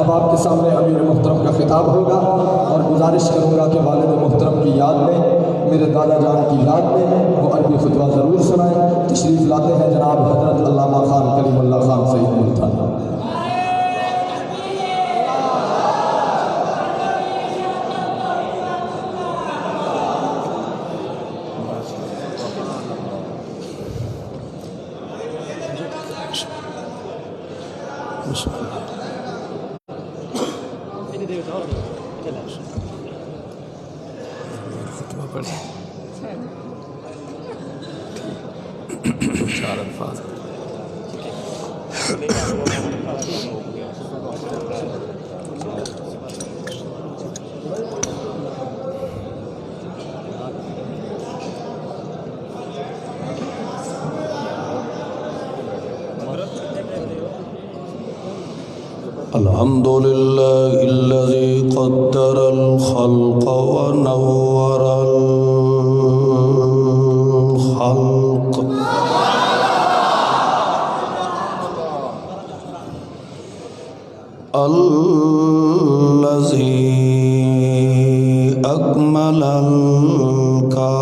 اب آپ کے سامنے امیر محترم کا خطاب ہوگا اور گزارش کروں گا کہ والد محترم کی یاد میں، میرے دادا جان کی یاد میں وہ عربی خطبہ ضرور سنائیں۔ تشریف لاتے ہیں جناب حضرت علامہ خان کلیم اللہ خان سید ملتان۔ چار الفاظ الحمد لله الذي قدر الخلق ونور الخلق الذي أكمل الكائنات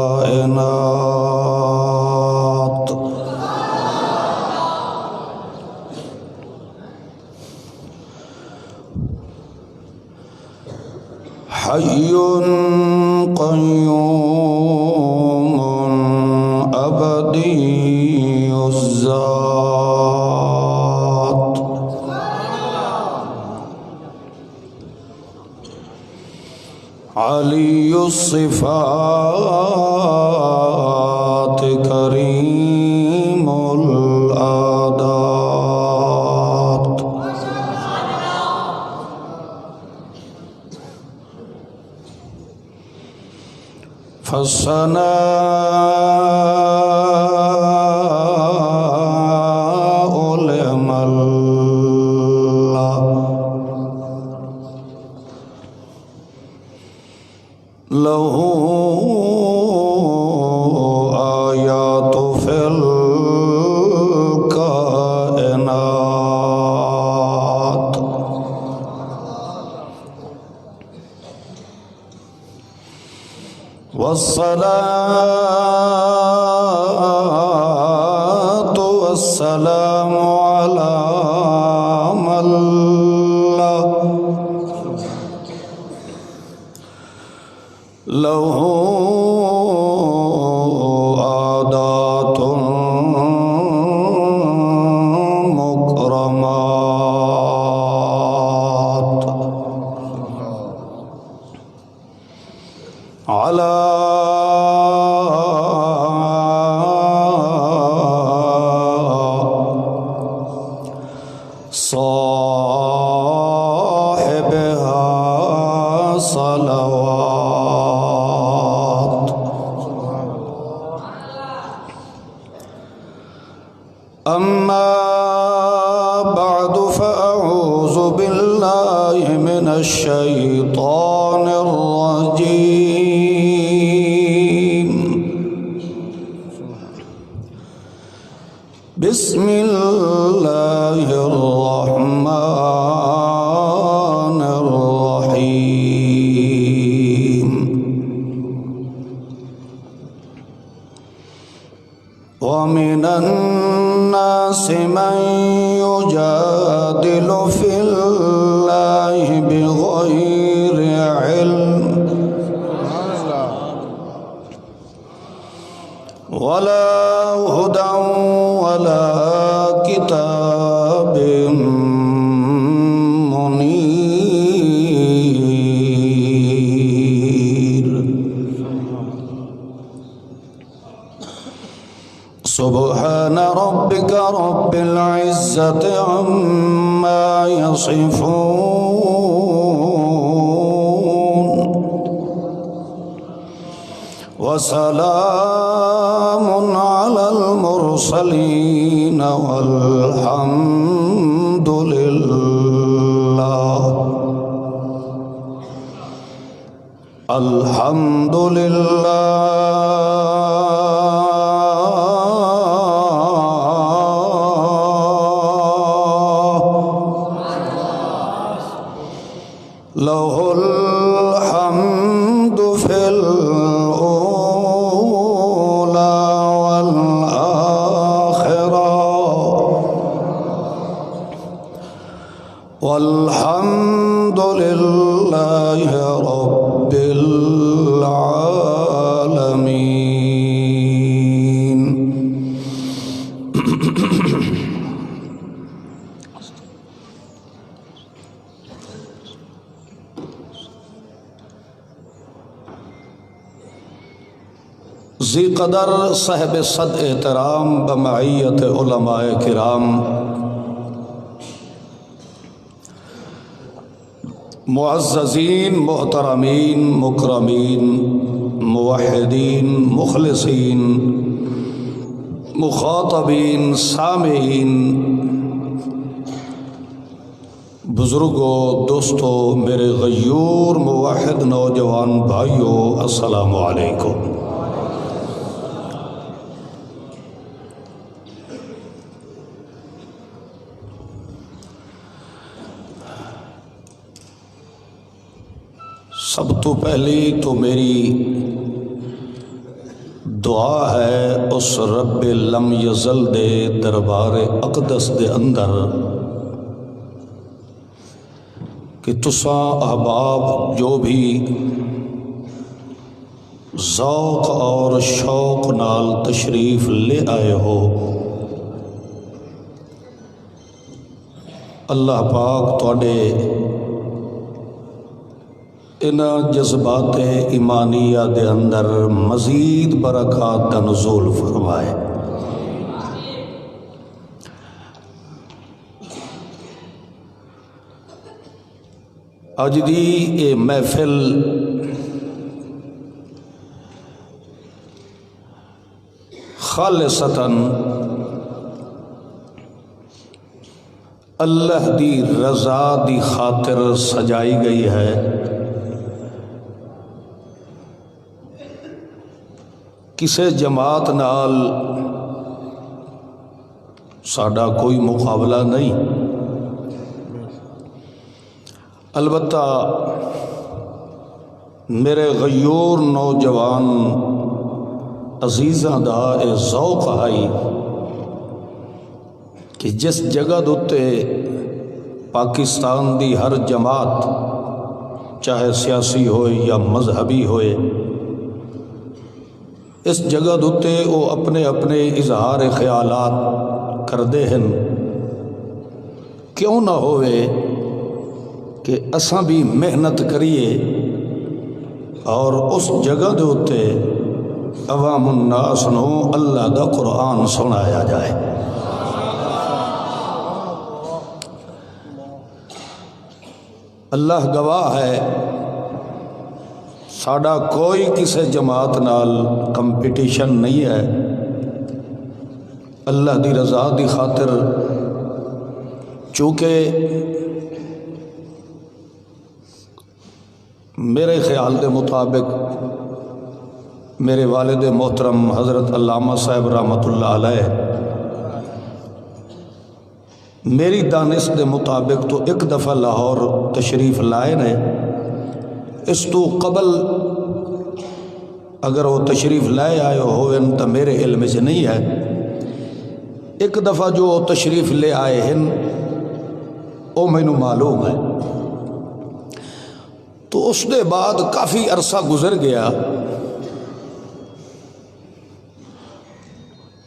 حي قيوم أبدي الذات علي الصفات كريم الآدات فالثناء لمن له آيات في الكائنات والصلاة والسلام على من له عادات مكرمات على صاحبها صلوات أما بعد فأعوذ بالله من الشيطان الرجيم بسم الله الرحمن الرحيم ومن الناس من يجادل في الله بغير علم ولا هدى ولا كتاب منير سبحان ربك رب العزة عما يصفون وسلام على المرسلين والحمد لله الحمد لله لہ الحمد فی الأولی والآخرہ والحمد للہ رب العالمین۔ ذی قدر صاحب صد احترام بمعیت علماء کرام، معززین محترمین مکرمین موحدین مخلصین مخاطبین سامعین، بزرگوں دوستوں، میرے غیور موحد نوجوان بھائیوں، السلام علیکم۔ سب تو پہلی تو میری دعا ہے اس رب لم یزل دے دربار اقدس دے اندر کہ تساں احباب جو بھی ذوق اور شوق نال تشریف لے آئے ہو، اللہ پاک تواڈے ان جذبات ایمانیہ دے اندر مزید برکات کا نزول فرمائے۔ اج دی اے محفل خالصتاً اللہ دی رضا دی خاطر سجائی گئی ہے۔ کسے جماعت نال ساڈا کوئی مقابلہ نہیں، البتہ میرے غیور نوجوان عزیزاں دا اے ذوق آئی کہ جس جگہ دوتے پاکستان دی ہر جماعت چاہے سیاسی ہوئے یا مذہبی ہوئے، اس جگہ دوتے وہ اپنے اپنے اظہار خیالات کردے ہیں، کیوں نہ ہوئے کہ اساں بھی محنت کریے اور اس جگہ دوتے عوام الناس نو اللہ دا قرآن سنایا جائے۔ اللہ گواہ ہے، ساڈا کوئی کسی جماعت نال کمپٹیشن نہیں ہے۔ اللہ دی رضا دی خاطر چونکہ میرے خیال دے مطابق میرے والد محترم حضرت علامہ صاحب رحمۃ اللہ علیہ میری دانش دے مطابق تو ایک دفعہ لاہور تشریف لائے نے، اس تو قبل اگر وہ تشریف لائے آئے ہوئے تو میرے علم سے نہیں ہے۔ ایک دفعہ جو تشریف لے آئے ہیں وہ مینو معلوم ہے، تو اس دے بعد کافی عرصہ گزر گیا،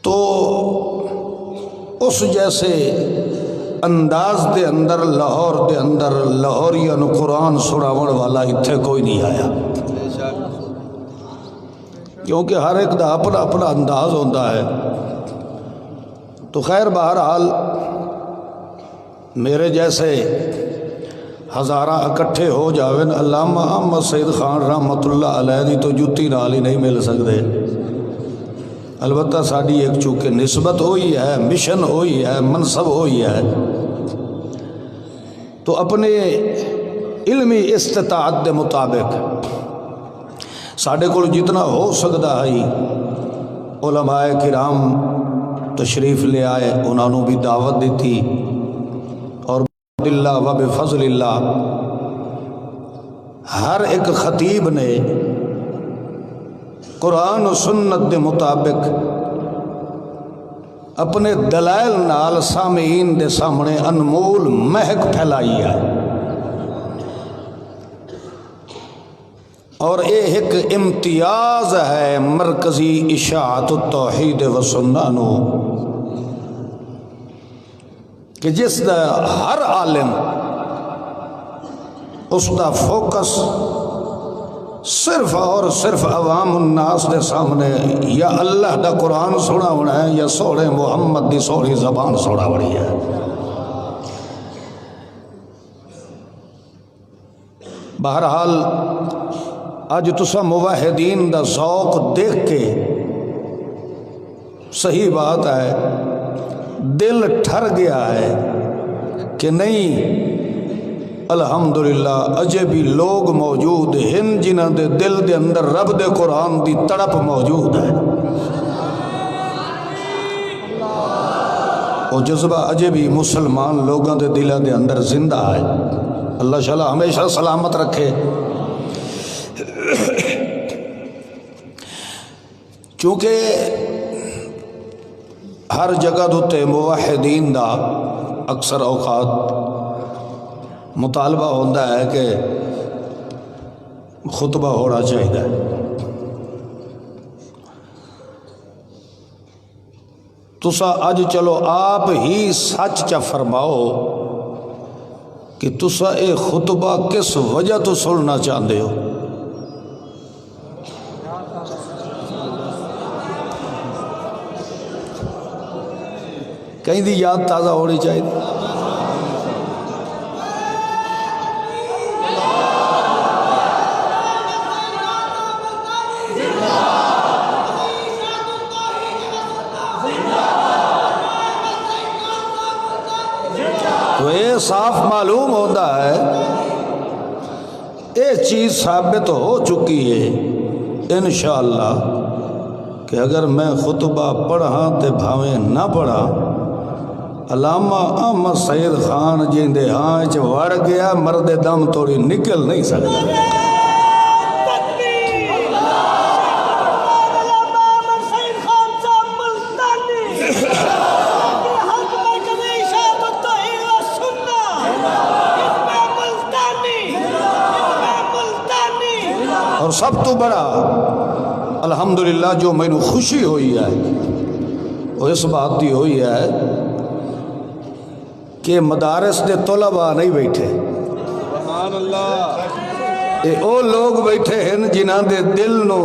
تو اس جیسے انداز دے اندر لاہور دے اندر لاہوریاں نو قرآن سناون والا اتھے کوئی نہیں آیا، کیونکہ ہر ایک دا اپنا اپنا انداز ہوتا ہے۔ تو خیر بہرحال میرے جیسے ہزارہ اکٹھے ہو جاویں علامہ احمد سید خان رحمۃ اللہ علیہ دی تو جتی نال ہی نہیں مل سکتے، البتہ ساڑی ایک چونکہ نسبت ہوئی ہے، مشن ہوئی ہے، منصب ہوئی ہے، تو اپنے علمی استطاعت دے مطابق ساڑھے کو جتنا ہو سکتا ہے علماء کرام تشریف لے آئے، انہوں نے بھی دعوت دیتی، اور اللہ و بفضل اللہ ہر ایک خطیب نے قرآن و سنت دے مطابق اپنے دلائل نال سامعین دے سامنے انمول مہک پھیلائی ہے، اور یہ ایک امتیاز ہے مرکزی اشاعت التوحید و سنہ نو کہ جس دا ہر عالم اس دا فوکس صرف اور صرف عوام الناس دے سامنے یا اللہ دا قرآن سونا ہونا ہے یا سوڑے محمد دی سوڑی زبان سوڑا ہوڑی ہے۔ بہرحال آج تسا موحدین دا ذوق دیکھ کے صحیح بات ہے دل ٹھر گیا ہے کہ نہیں الحمدللہ اجے بھی لوگ موجود ہیں جنہاں دے دل دے اندر رب دے قرآن دی تڑپ موجود ہے، وہ جذبہ اجے بھی مسلمان لوگوں دے دلوں دے اندر زندہ ہے۔ اللہ شاء ہمیشہ سلامت رکھے۔ چونکہ ہر جگہ دوتے موحدین دا اکثر اوقات مطالبہ ہوتا ہے کہ خطبہ ہونا چاہیے، تسا اج چلو آپ ہی سچ چا فرماؤ کہ تسا اے خطبہ کس وجہ تو سننا چاہتے ہو؟ کہیں دی یاد تازہ ہونی چاہیے۔ تو یہ صاف معلوم ہوتا ہے یہ چیز ثابت ہو چکی ہے انشاءاللہ کہ اگر میں خطبہ پڑھا تے بھاویں نہ پڑھا، علامہ احمد سید خان جیندے ہاں چ وڑ گیا مرد دم توڑی نکل نہیں سکتا۔ اور سب تو بڑا الحمدللہ جو میں نے خوشی ہوئی ہے وہ اس بات دی ہوئی ہے کہ مدارس دے طلباء نہیں بیٹھے، سبحان اللہ، اے او لوگ بیٹھے ہیں جنہاں دے دل نو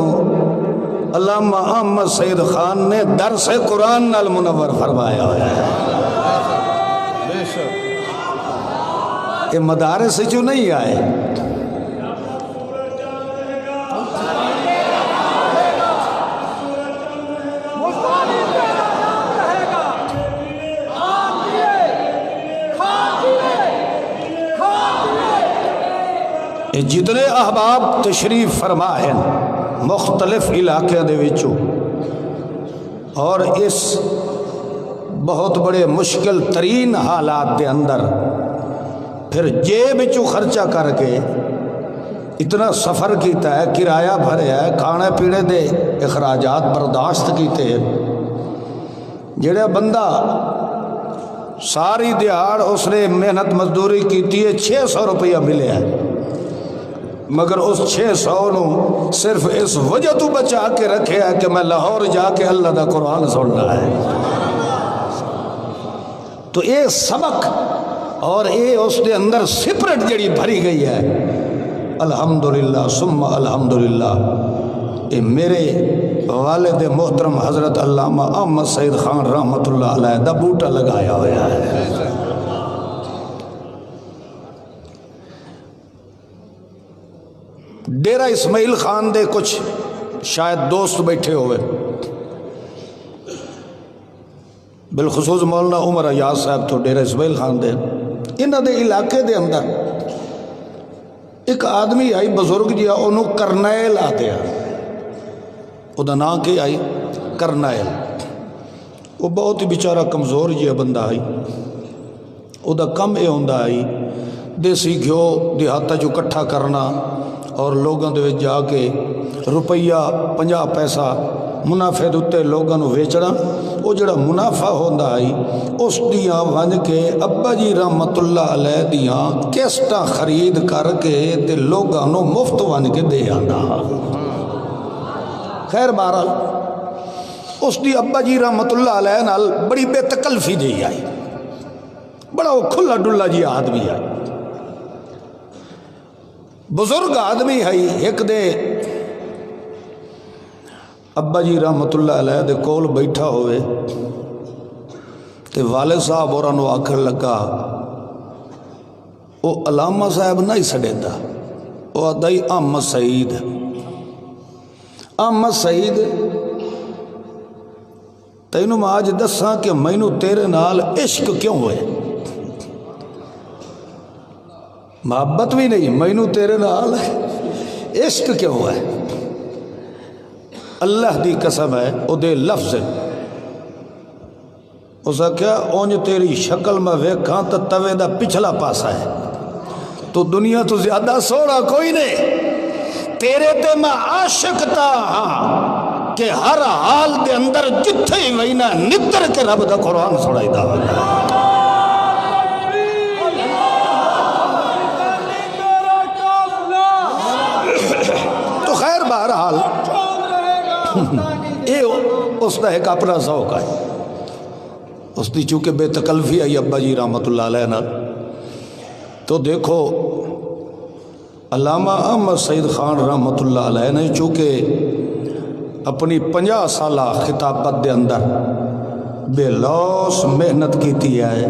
علامہ احمد سید خان نے درس قرآن نال منور فرمایا ہوا ہے۔ اے مدارس جو نہیں آئے، جتنے احباب تشریف فرما ہیں مختلف علاقے دے وچوں اور اس بہت بڑے مشکل ترین حالات دے اندر پھر جیب وچوں خرچہ کر کے اتنا سفر کیتا ہے، کرایہ بھرے ہے، کھانے پینے دے اخراجات برداشت کیتے ہیں۔ جڑا بندہ ساری دیہاڑ اس نے محنت مزدوری کیتی ہے 600 روپیہ ملے ہے، مگر اس 600 نو صرف اس وجہ تو بچا کے رکھے ہے کہ میں لاہور جا کے اللہ دا قرآن سننا ہے۔ تو یہ سبق اور یہ اس دے اندر سپرٹ جڑی بھری گئی ہے، الحمدللہ ثم الحمدللہ، یہ میرے والد محترم حضرت علامہ احمد سید خان رحمت اللہ علیہ دا بوٹا لگایا ہوا ہے۔ ڈیرہ اسماعیل خان دے کچھ شاید دوست بیٹھے ہوئے، بالخصوص مولانا عمر ایاز صاحب تو ڈیرہ اسماعیل خان دے انہاں دے علاقے دے اندر ایک آدمی آئی بزرگ جیا، انہوں کرنیل آتے ہیں، وہ دا نام کی آئی کرنیل، وہ بہت ہی بیچارہ کمزور جیا بندہ آئی، وہ دا کم اے ہوندہ آئی دیسی گھیو دیہاتاں چوں کٹھا کرنا اور لوگوں دے وچ جا کے روپیہ 50 پیسہ منافع دے اُتے لوگوں نوں ویچنا، وہ جڑا منافع ہوندا ہے اس دیاں ون کے ابا جی رحمت اللہ علیہ دیاں کیسٹاں خرید کر کے تے لوگوں نوں مفت ون کے دے آندا۔ خیر بہرحال اس دی ابا جی رحمت اللہ علیہ نال بڑی بے تکلفی جی آئی، بڑا وہ کھلا ڈلا جی آدمی آئی، بزرگ آدمی ہے۔ ایک دے ابا جی رحمت اللہ علیہ دے کول بیٹھا ہوئے تے والد صاحب اور انہوں آکھر لگا وہ علامہ صاحب نہیں سڑے دا، وہ آدھائی احمد سعید، احمد سعید تینوں میں آج دساں کہ مینوں تیرے نال عشق کیوں ہوئے، محبت بھی نہیں، مینوں تیرے نال عشق کیوں ہوئے۔ اللہ دی قسم ہے او دے لفظ اسا کیا اونج تیری شکل میں ویکھاں تو توے دا پچھلا پاسا ہے، تو دنیا تو زیادہ سوڑا کوئی نہیں، تیرے تے میں عاشق تا ہاں کہ ہر حال دے اندر جتھے ہی وینا نتر کے رب دا قرآن سڑائی دا ہوتا۔ تو خیر بہرحال یہ اس کا ایک اپنا ذوق ہے، اس کی چونکہ بے تکلفی آئی ابا جی رحمت اللہ علیہ نال۔ تو دیکھو علامہ احمد سعید خان رحمت اللہ علیہ نے چونکہ اپنی 50 سالہ خطابت دے اندر بے لوس محنت کیتی ہے،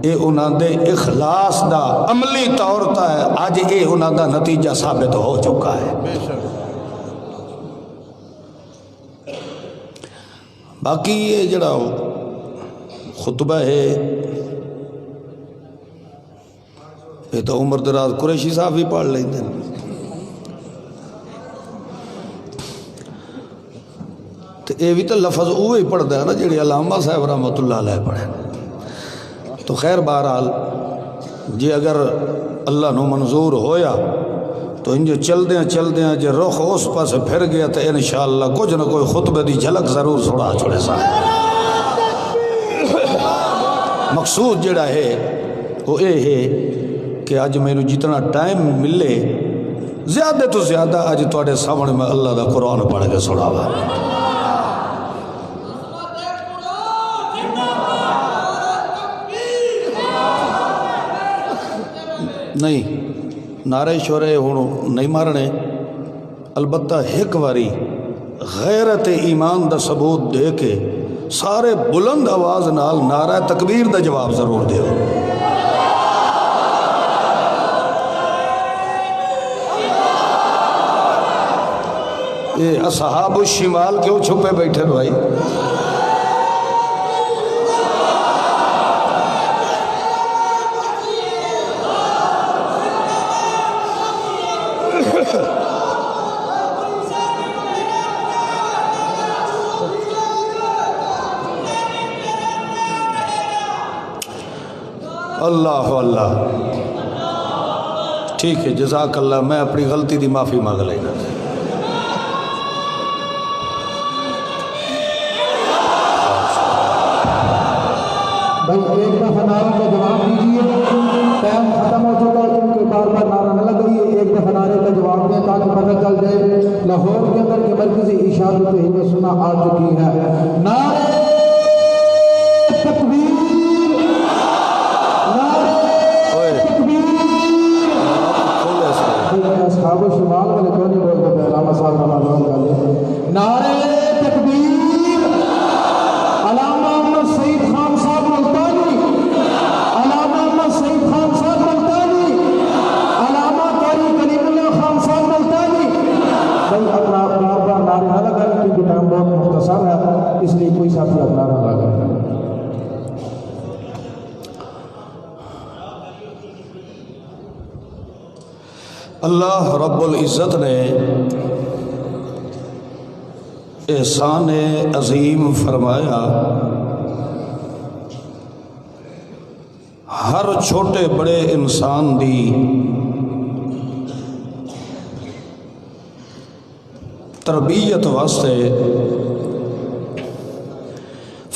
یہ انہوں دے اخلاص دا عملی طور تا ہے، آج یہ انہوں دا نتیجہ ثابت ہو چکا ہے۔ باقی یہ جڑا خطبہ ہے یہ تو عمر دراز قریشی صاحب بھی پڑھ لیں دیں، تو یہ بھی تو لفظ اوہ ہی پڑھتا ہے نا جڑی علامہ صاحب رحمت اللہ علیہ پڑھے۔ تو خیر بہرحال جی اگر اللہ نو منظور ہویا تو انجو چل دیاں جے رخ اس پاس پھر گیا تو انشاءاللہ کچھ نہ کوئی خطبے دی جھلک ضرور سڑا چھوڑے سا۔ مقصود جڑا ہے وہ یہ ہے کہ آج میں جتنا ٹائم ملے زیادہ تو زیادہ آج تواڈے سامنے میں اللہ دا قرآن پڑھ کے سڑاوا۔ نہیں نعرے شورے ہوں نہیں مارنے، البتہ ایک واری غیرت ایمان دا ثبوت دے کے سارے بلند آواز نال نعرہ تکبیر دا جواب ضرور دیو۔ یہ اصحاب الشمال کیوں چھپے بیٹھے بھائی؟ اللہ اللہ ٹھیک ہے، جزاک اللہ، میں اپنی غلطی دی معافی مانگ لینا۔ بھائی ایک دفعہ نعرے کا جواب دیجیے، ٹائم ختم ہو چکا ہے کیونکہ بار بار نعرہ نہ لگائیے، ایک دفعہ نعرے کا جواب دیں تاکہ پتہ چل جائے لاہور کے اندر کے مرکزی اشاعت توحید و سنت آ چکی ہے۔ نعرہ تکبیر، اصحاب الشمال والے کیوں نہیں بولتے تھے؟ علامہ صاحب رمضان کا لے نعرہ تکبیر، علامہ احمد سعید خان صاحب ملتانی، علامہ احمد سعید خان صاحب ملتانی، علامہ قاری کلیم اللہ خان صاحب ملتانی۔ بھائی اپنا بار بار نعرے نہ لگائیں کیونکہ ٹائم بہت مختصر ہے، اس لیے کوئی ساتھی اپنا نہ لگائے۔ اللہ رب العزت نے احسان عظیم فرمایا، ہر چھوٹے بڑے انسان دی تربیت واسطے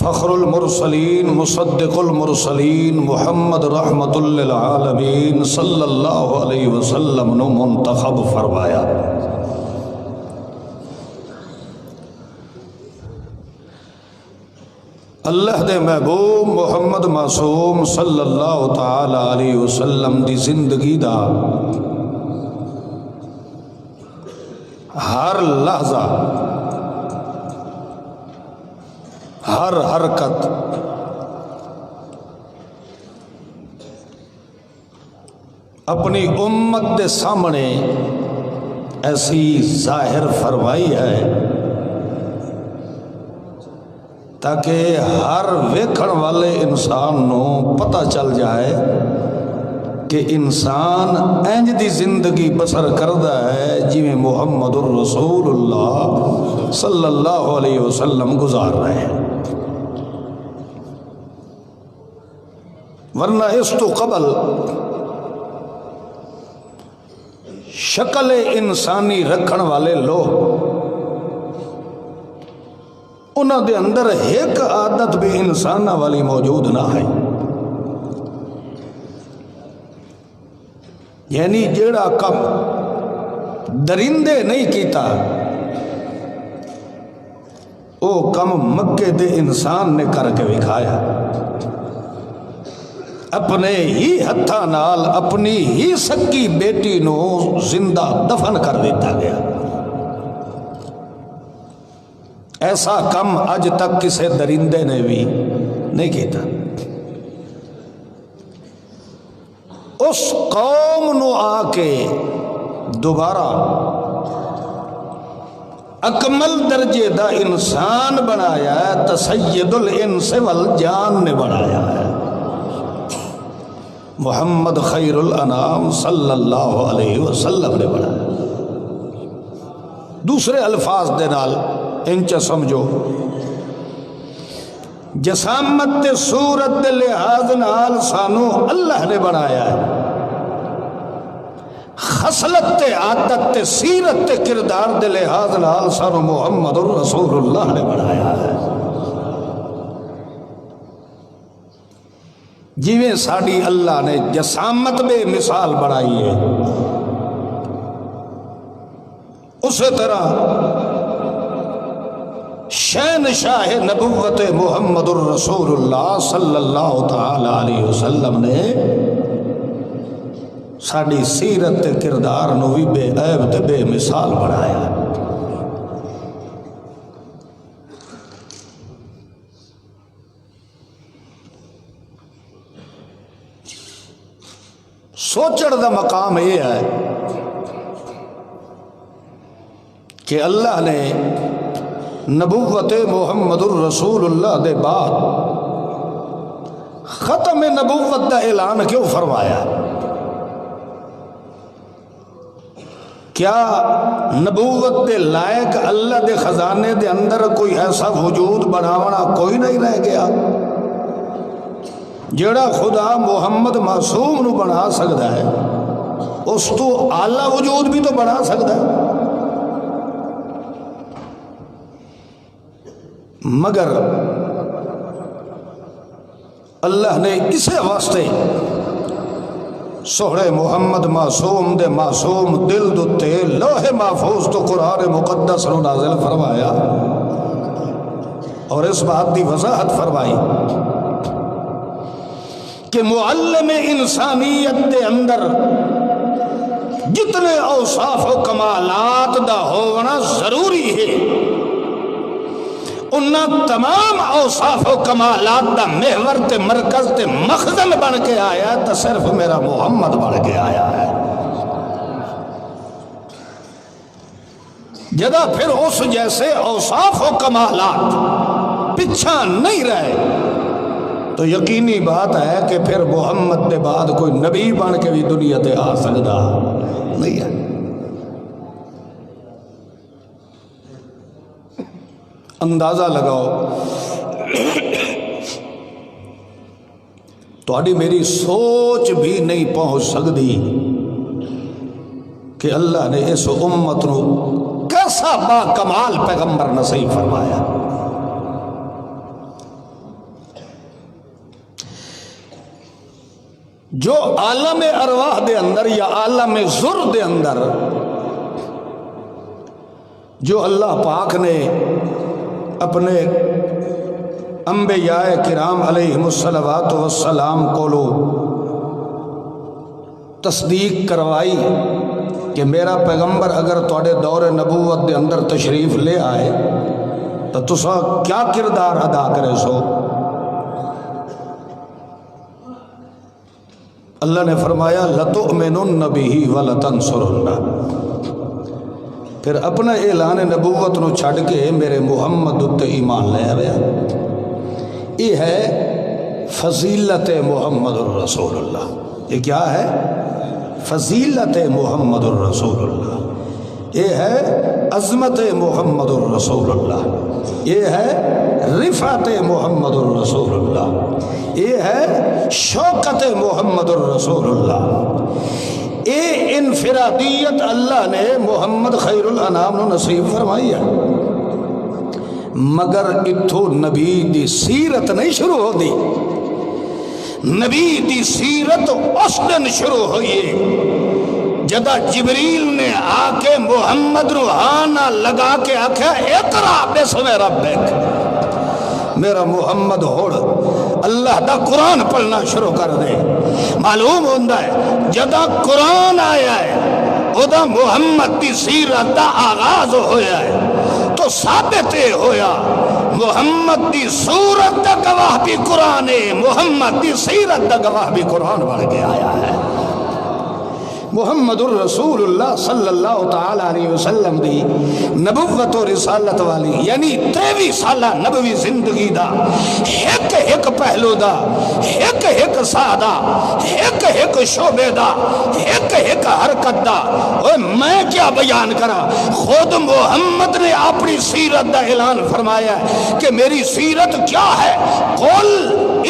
فخر المرسلین مصدق المرسلین محمد رحمت للعالمین صلی اللہ علیہ وسلم نو منتخب فرمایا۔ اللہ دے محبوب محمد معصوم صلی اللہ تعالی علیہ وسلم دی زندگی دا ہر لحظہ، ہر حرکت اپنی امت دے سامنے ایسی ظاہر فرمائی ہے تاکہ ہر ویکھن والے انسان نو پتہ چل جائے کہ انسان انج دی زندگی بسر کردہ ہے جویں محمد الرسول اللہ صلی اللہ علیہ وسلم گزار رہے ہیں۔ ورنہ اس تو قبل شکل انسانی رکھن والے لوگ انہاں دے اندر ایک عادت بھی انسانہ والی موجود نہ ہے، یعنی جیڑا کم درندے نہیں کیتا او کم مکے دے انسان نے کر کے دکھایا۔ اپنے ہی ہتھاں نال اپنی ہی سکی بیٹی نو زندہ دفن کر دیتا گیا۔ ایسا کم اج تک کسے درندے نے بھی نہیں کیتا۔ اس قوم نو آ کے دوبارہ اکمل درجے دا انسان بنایا ہے، تسید الانس والجان نے بنایا ہے۔ محمد خیر الانام صلی اللہ علیہ وسلم نے بنایا۔ دوسرے الفاظ دے نال انچ سمجھو، جسامت تے صورت دے لحاظ نال سانو اللہ نے بنایا ہے، خصلت تے عادت تے سیرت تے کردار دے لحاظ نال سانو محمد الرسول اللہ نے بنایا ہے۔ جویں ساڈی اللہ نے جسامت بے مثال بنائی ہے، اسی طرح شہنشاہ نبوت محمد الرسول اللہ صلی اللہ تعالی علیہ وسلم نے ساڈی سیرت تے کردار نو بھی بے عیب تے بے مثال بنایا۔ سوچن دا مقام یہ ہے کہ اللہ نے نبوت محمد الرسول اللہ دے بعد ختم نبوت دا اعلان کیوں فرمایا؟ کیا نبوت دے لائق اللہ دے خزانے دے اندر کوئی ایسا وجود بناونا کوئی نہیں رہ گیا جڑا خدا محمد معصوم نو بنا سکتا ہے؟ اس تو اعلیٰ وجود بھی تو بنا سکتا ہے، مگر اللہ نے اسے واسطے سوہرے محمد معصوم دے معصوم دل دوتے لوح محفوظ تو قرآن مقدس نو نازل فرمایا اور اس بات دی وضاحت فرمائی کہ معلم انسانیت دے اندر جتنے اوصاف و کمالات دا ہونا ضروری ہے، انہاں تمام اوصاف و کمالات دا محور تے مرکز تے مخزن بن کے آیا تو صرف میرا محمد بن کے آیا ہے۔ جدا پھر اس جیسے اوصاف و کمالات پیچھا نہیں رہے تو یقینی بات ہے کہ پھر محمد دے بعد کوئی نبی بن کے بھی دنیا تے آ سکتا نہیں ہے۔ اندازہ لگاؤ تہاڈی میری سوچ بھی نہیں پہنچ سکتی کہ اللہ نے اس امت نو کیسا با کمال پیغمبر نصیب فرمایا. جو عالم ارواح دے اندر یا عالم ذر دے اندر جو اللہ پاک نے اپنے انبیاء کرام علیہم الصلوات والسلام کو تصدیق کروائی کہ میرا پیغمبر اگر تواڈے دور نبوت دے اندر تشریف لے آئے تو تسا کیا کردار ادا کرے سو. اللہ نے فرمایا لَتُؤْمِنُنَّ بِهِ وَلَتَنْصُرُنَّ. پھر اپنا اعلان نبوت نو چھڑ کے میرے محمد تے ایمان لے آیا. یہ ہے فضیلت محمد الرسول اللہ. یہ کیا ہے؟ فضیلت محمد الرسول اللہ. یہ ہے عظمت محمد الرسول اللہ. یہ ہے رفعت محمد الرسول اللہ. یہ ہے شوکت محمد الرسول اللہ. یہ انفرادیت اللہ نے محمد خیر الانام نو نصیب فرمائی ہے. مگر اتھو نبی دی سیرت نہیں شروع ہو دی. نبی دی سیرت اس دن شروع ہوئی ہے جدا جبریل نے آ کے محمد روحانہ لگا کے آکھا اقرا بسم ربک. میرا محمد ہوڑ اللہ دا قرآن پڑھنا شروع کر دے. معلوم ہوندہ ہے جدا قرآن آیا ہے او دا محمد دی سیرت دا آغاز ہویا ہے تو ثابت ہویا محمد دی صورت دا گواہ بھی قرآن ہے, محمد دی سیرت دا گواہ بھی قرآن بڑھ کے آیا ہے. محمد الرسول اللہ صلی اللہ تعالی علیہ وسلم دی نبوت و رسالت والی یعنی 23 سالہ نبوی زندگی دا ایک ایک پہلو دا ایک ایک سادہ ایک ایک شعبے دا ایک ایک حرکت دا. میں کیا بیان کرا, خود محمد نے اپنی سیرت دا اعلان فرمایا ہے کہ میری سیرت کیا ہے. قل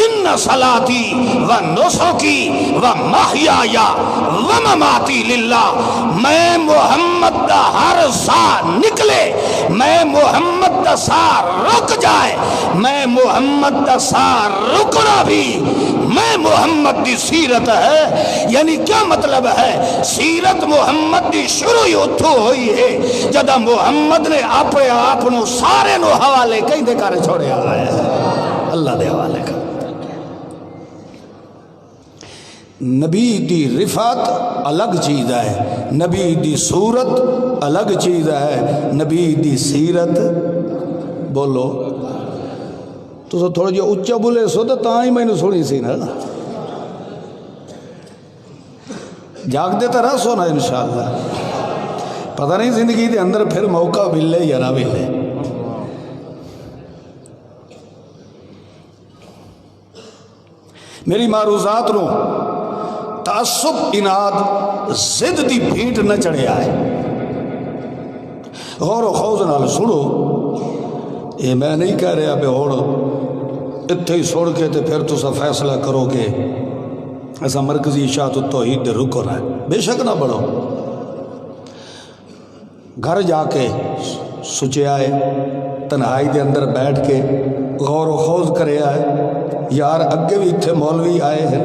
ان صلاتی و نسکی و محیایا و مماتی للہ. میں محمد دا ہر سا نکلے, میں محمد دا سا رک جائے, میں محمد دا سا رکنا بھی میں محمد دی سیرت ہے. یعنی کیا مطلب ہے؟ سیرت محمد دی شروع ہی اتھو ہوئی ہے جدا محمد نے اپنے آپ نو سارے نو حوالے کہیں دے کارے چھوڑے آیا ہے اللہ دے حوالے کا. نبی دی رفعت الگ چیز ہے, نبی دی صورت الگ چیز ہے, نبی دی سیرت بولو تو تھوڑا جو اچھا بولے سو تو تاں ہی میں نے سنی سی نا. جاگ دیتا رہا سونا انشاءاللہ. پتہ نہیں زندگی دے اندر پھر موقع ملے یا نہ ملے. میری معروضات نو تعصب اناد زد دی بھیٹ نہ چڑھے آئے. غور و خوض نال سنو, یہ میں نہیں کہہ رہا بے ہوڑ اتھے ہی سوڑ کے تے پھر تو سا فیصلہ کرو گے ایسا مرکزی اشاعت التوحید دے رکن ہے. بے شک نہ بڑھو. گھر جا کے سوچے آئے, تنہائی دے اندر بیٹھ کے غور و خوض کرے آئے. یار اگے بھی اتھے مولوی آئے ہیں,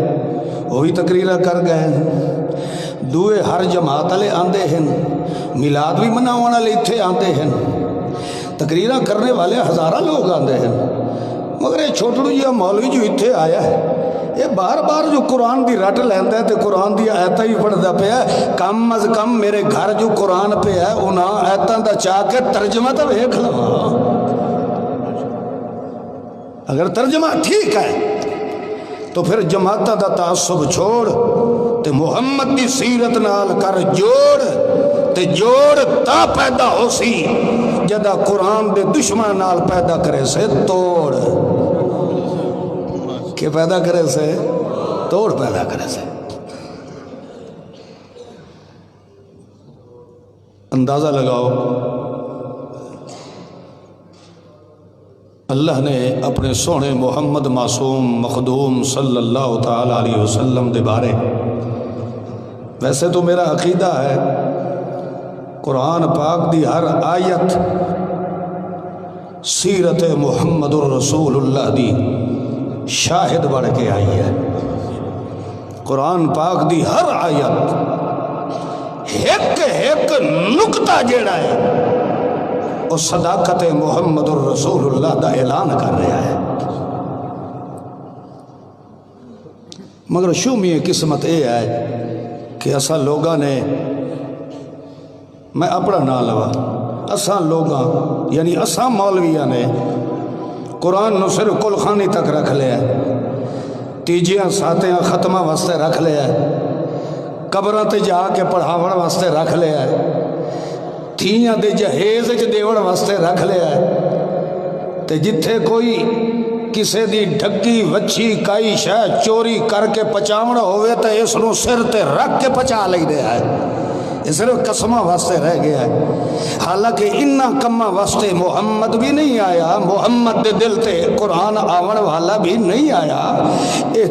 وہی تقریرہ کر گئے ہیں, دوئے ہر جماعت والے آندے ہیں, میلاد بھی مناون والے اتھے آندے ہیں, تقریرہ کرنے والے ہزارہ لوگ آندے ہیں. مگر یہ چھوٹڑو جی مولوی جو اتھے آیا ہے یہ بار بار جو قرآن دی رٹ لیندہ ہے تے قرآن دی آیتہ ہی پڑھ دا پیا ہے. کم از کم میرے گھر جو قرآن پہ ہے انہاں آیتہ دا چاہ کے ترجمہ تو ایک لوا. اگر ترجمہ ٹھیک ہے تو پھر جماعتہ دا تعصب چھوڑ تے محمد دی سیرت نال کر جوڑ تے جوڑ تا پیدا ہو سی جدا قرآن دے دشمن نال پیدا کرے سے توڑ. کہ پیدا کرے سے توڑ پیدا کرے سے. اندازہ لگاؤ اللہ نے اپنے سونے محمد معصوم مخدوم صلی اللہ تعالی علیہ وسلم دے بارے، ویسے تو میرا عقیدہ ہے قرآن پاک دی ہر آیت سیرت محمد الرسول اللہ دی شاہد بڑھ کے آئی ہے۔ قرآن پاک دی ہر آیت ایک نکتہ جیڑا ہے وہ صداقت محمد الرسول اللہ دا اعلان کر رہا ہے۔ مگر شومی قسمت یہ ہے کہ اساں لوگاں نے، میں اپنا نام لوا، اساں لوگاں یعنی اساں مولویاں نے قرآن نو صرف کل خانی تک رکھ لیا ہے، تیجیاں ساتیاں ختمہ واسطے رکھ لیا ہے، قبراں تے جا کے پڑھاون واسطے رکھ لیا ہے، تھیاں دے جہیز وچ دیوڑ واسطے رکھ لیا ہے، تے جتھے کوئی کسے دی ڈھگی وچھی کائی شے چوری کر کے پچاونا ہوئے تے اس نو سر تے رکھ کے پچا لئی دے ہے، یہ صرف قسمہ واسطے رہ گیا ہے۔ حالانکہ انہاں کمہ واسطے محمد بھی نہیں آیا، محمد دے دل تے قرآن آون والا بھی نہیں آیا، یہ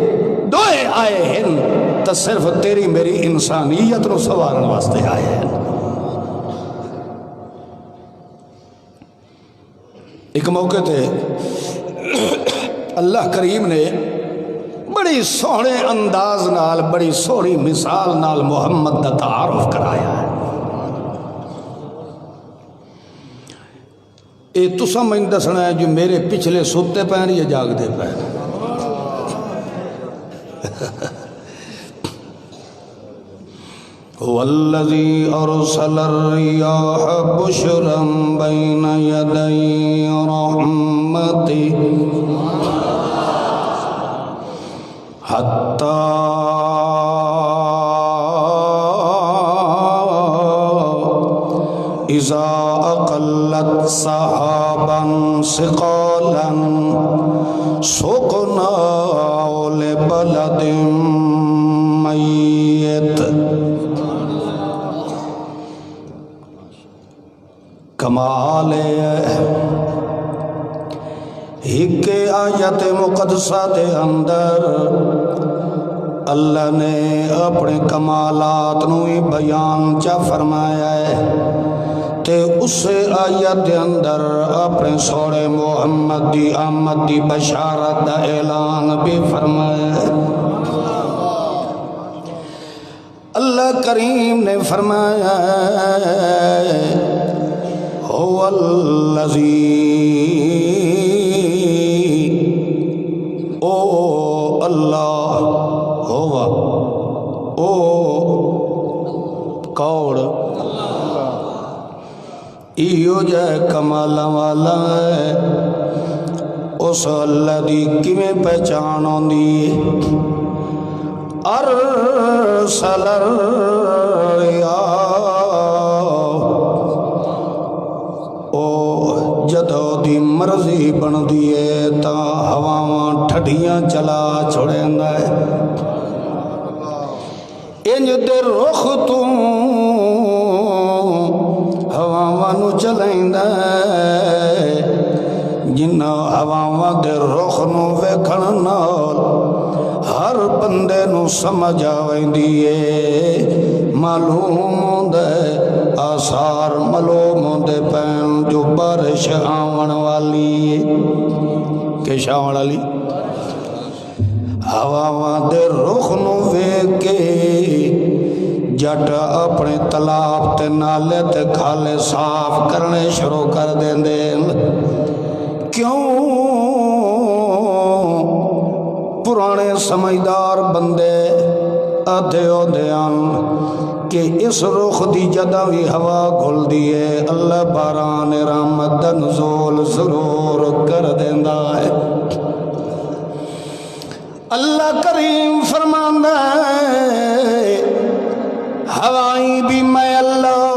دوئے آئے ہیں تو صرف تیری میری انسانیت نو سوارن واسطے آئے ہیں۔ ایک موقع تے اللہ کریم نے بڑی سونے انداز نال، بڑی سوڑی مثال نال محمد دا تعارف کرایا ہے۔ اے تساں میں دسنا ہے جو میرے پچھلے ستے پین یا جاگتے پین؟ والذی ارسل الریاح بشرا بین یدی رحمتی حتی اذا اقلت سحابا ثقالا سقناه لبلد میت۔ کمال ایک آیت مقدسہ دے اندر اللہ نے اپنے کمالات نو بیان چا فرمایا ہے، تے اس آیت دے اندر اپنے سوڑے محمد دی آمد دی بشارت دا اعلان بھی فرمایا ہے۔ اللہ کریم نے فرمایا ہے هو الذی، او اللہ، ہوا او کون؟ ایو جائے کمالا والا ہے، اس اللہ دی کمیں پہچان ہوندی؟ ارسل الریاح، او جدو دی مرضی بن دیئے تا ہواواں ٹھڈیاں چلا چھوڑیں گے، انج دے رخ تو ہواواں نو چلیں گے، جنہ ہواواں دے رخ نو ویکھن نال ہر بندے نو سمجھ آویندی ہے، معلوم دے آثار معلوم دے پین جو بارش آون والی ہے، کہ آون والی ہواواں دے رخ نو ویکھ کے جٹ اپنے تالاب تے نالے تے کھالے صاف کرنے شروع کر دیندے۔ کیوں؟ پرانے سمجھدار بندے آدھے دیان کہ اس رخ دی جدہ بھی ہوا گھل دیئے اللہ باران رحمت نزول ضرور کر دیندہ ہے۔ اللہ کریم فرماندہ ہے ہوائیں بھی میں اللہ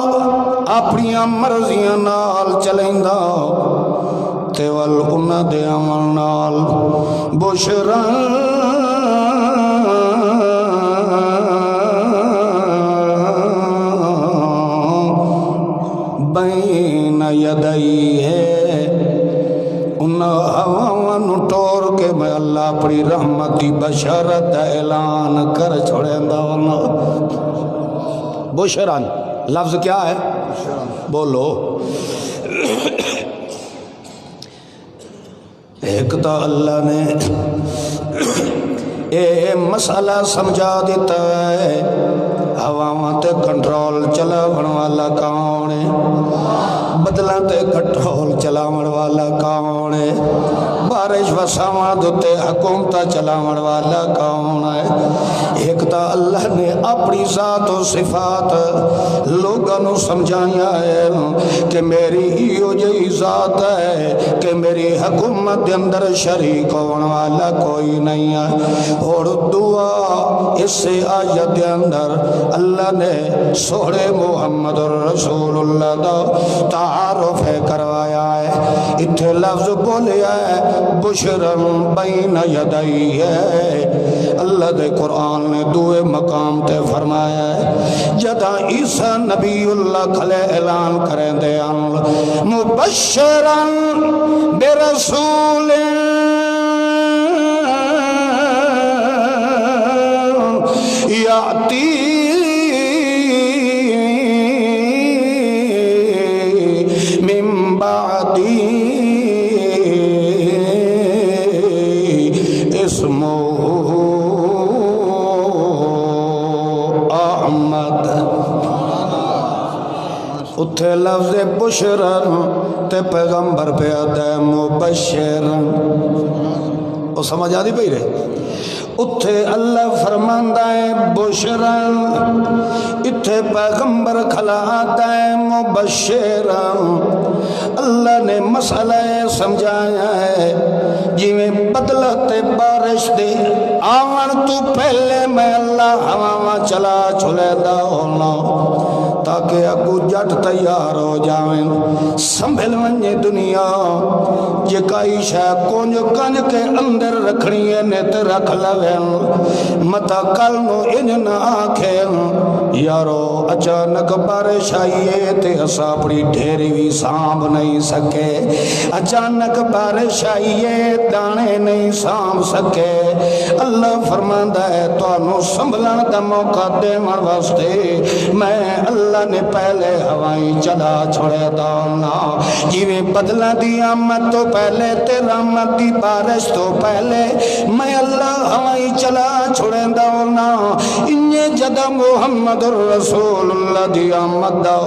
اپنی مرضیاں نال چلیندہ، تیول انہ دے عمل نال بشران بین یدئی ہے، انہ رحمتی بشارت اعلان کر چھوڑیندا ورنہ بشران لفظ کیا ہے بولو ایک تو اللہ نے اے مسئلہ سمجھا دیتا ہے ہواواں تے کنٹرول چلاون والا کون ہے بدلاں تے کنٹرول چلاون والا کون ہے بارش وساواں دے حکومت چلاون والا کون ہے ایک تا اللہ نے اپنی ذات و صفات لوگوں نو سمجھایا ہے کہ میری ایو جئی ذات ہے کہ میری حکومت دے اندر شریک ہون والا کوئی نہیں ہے اور دعا اس سے آیت دے اندر اللہ نے سوڑے محمد رسول اللہ دا تعارف کروایا ہے اتھے لفظ بولیا ہے بشرم بین یدئی ہے اللہ دے قرآن نے دوے مقام تے فرمایا ہے جدا عیسیٰ نبی اللہ کھلے اعلان کریں دے مبشرن برسول یاتی من بعدی اسمہ احمد اتھے لفظ بشرن تے پیغمبر پہ آدھے مبشرن وہ سمجھ آدھی پہی رہے اتھے اللہ فرماندہ ہے بشرن اتھے پیغمبر کھلا آتا ہے مبشرن اللہ نے مسئلہ سمجھایا ہے جی میں بدلت بارش دے آون تو پہلے میں اللہ ہوا چلا چھلے دا ہونا تاکہ اگو جٹ تیار ہو جائیں سنبھل ونجے دنیا جے کائی شاہ کونج کنج کے اندر رکھنی ہے نیت رکھ لویں متا کل نو انج نہ آکھیں یارو اچانک بارش آئیے تے اسا اپنی ڈھیری بھی سانب نہیں سکے اچانک بارش آئیے دانے نہیں سانب سکے اللہ فرماندہ ہے تو انو سنبھلن دا موقع دے مر واسطے میں اللہ نے پہلے ہوائیں چلا چھوڑے دانا جیویں بدلہ دی آمد تو پہلے تے رحمت دی بارش تو پہلے میں اللہ ہوائیں چلا چھوڑے دانا انہیں جدہ محمد رسول اللہ دی آمد دا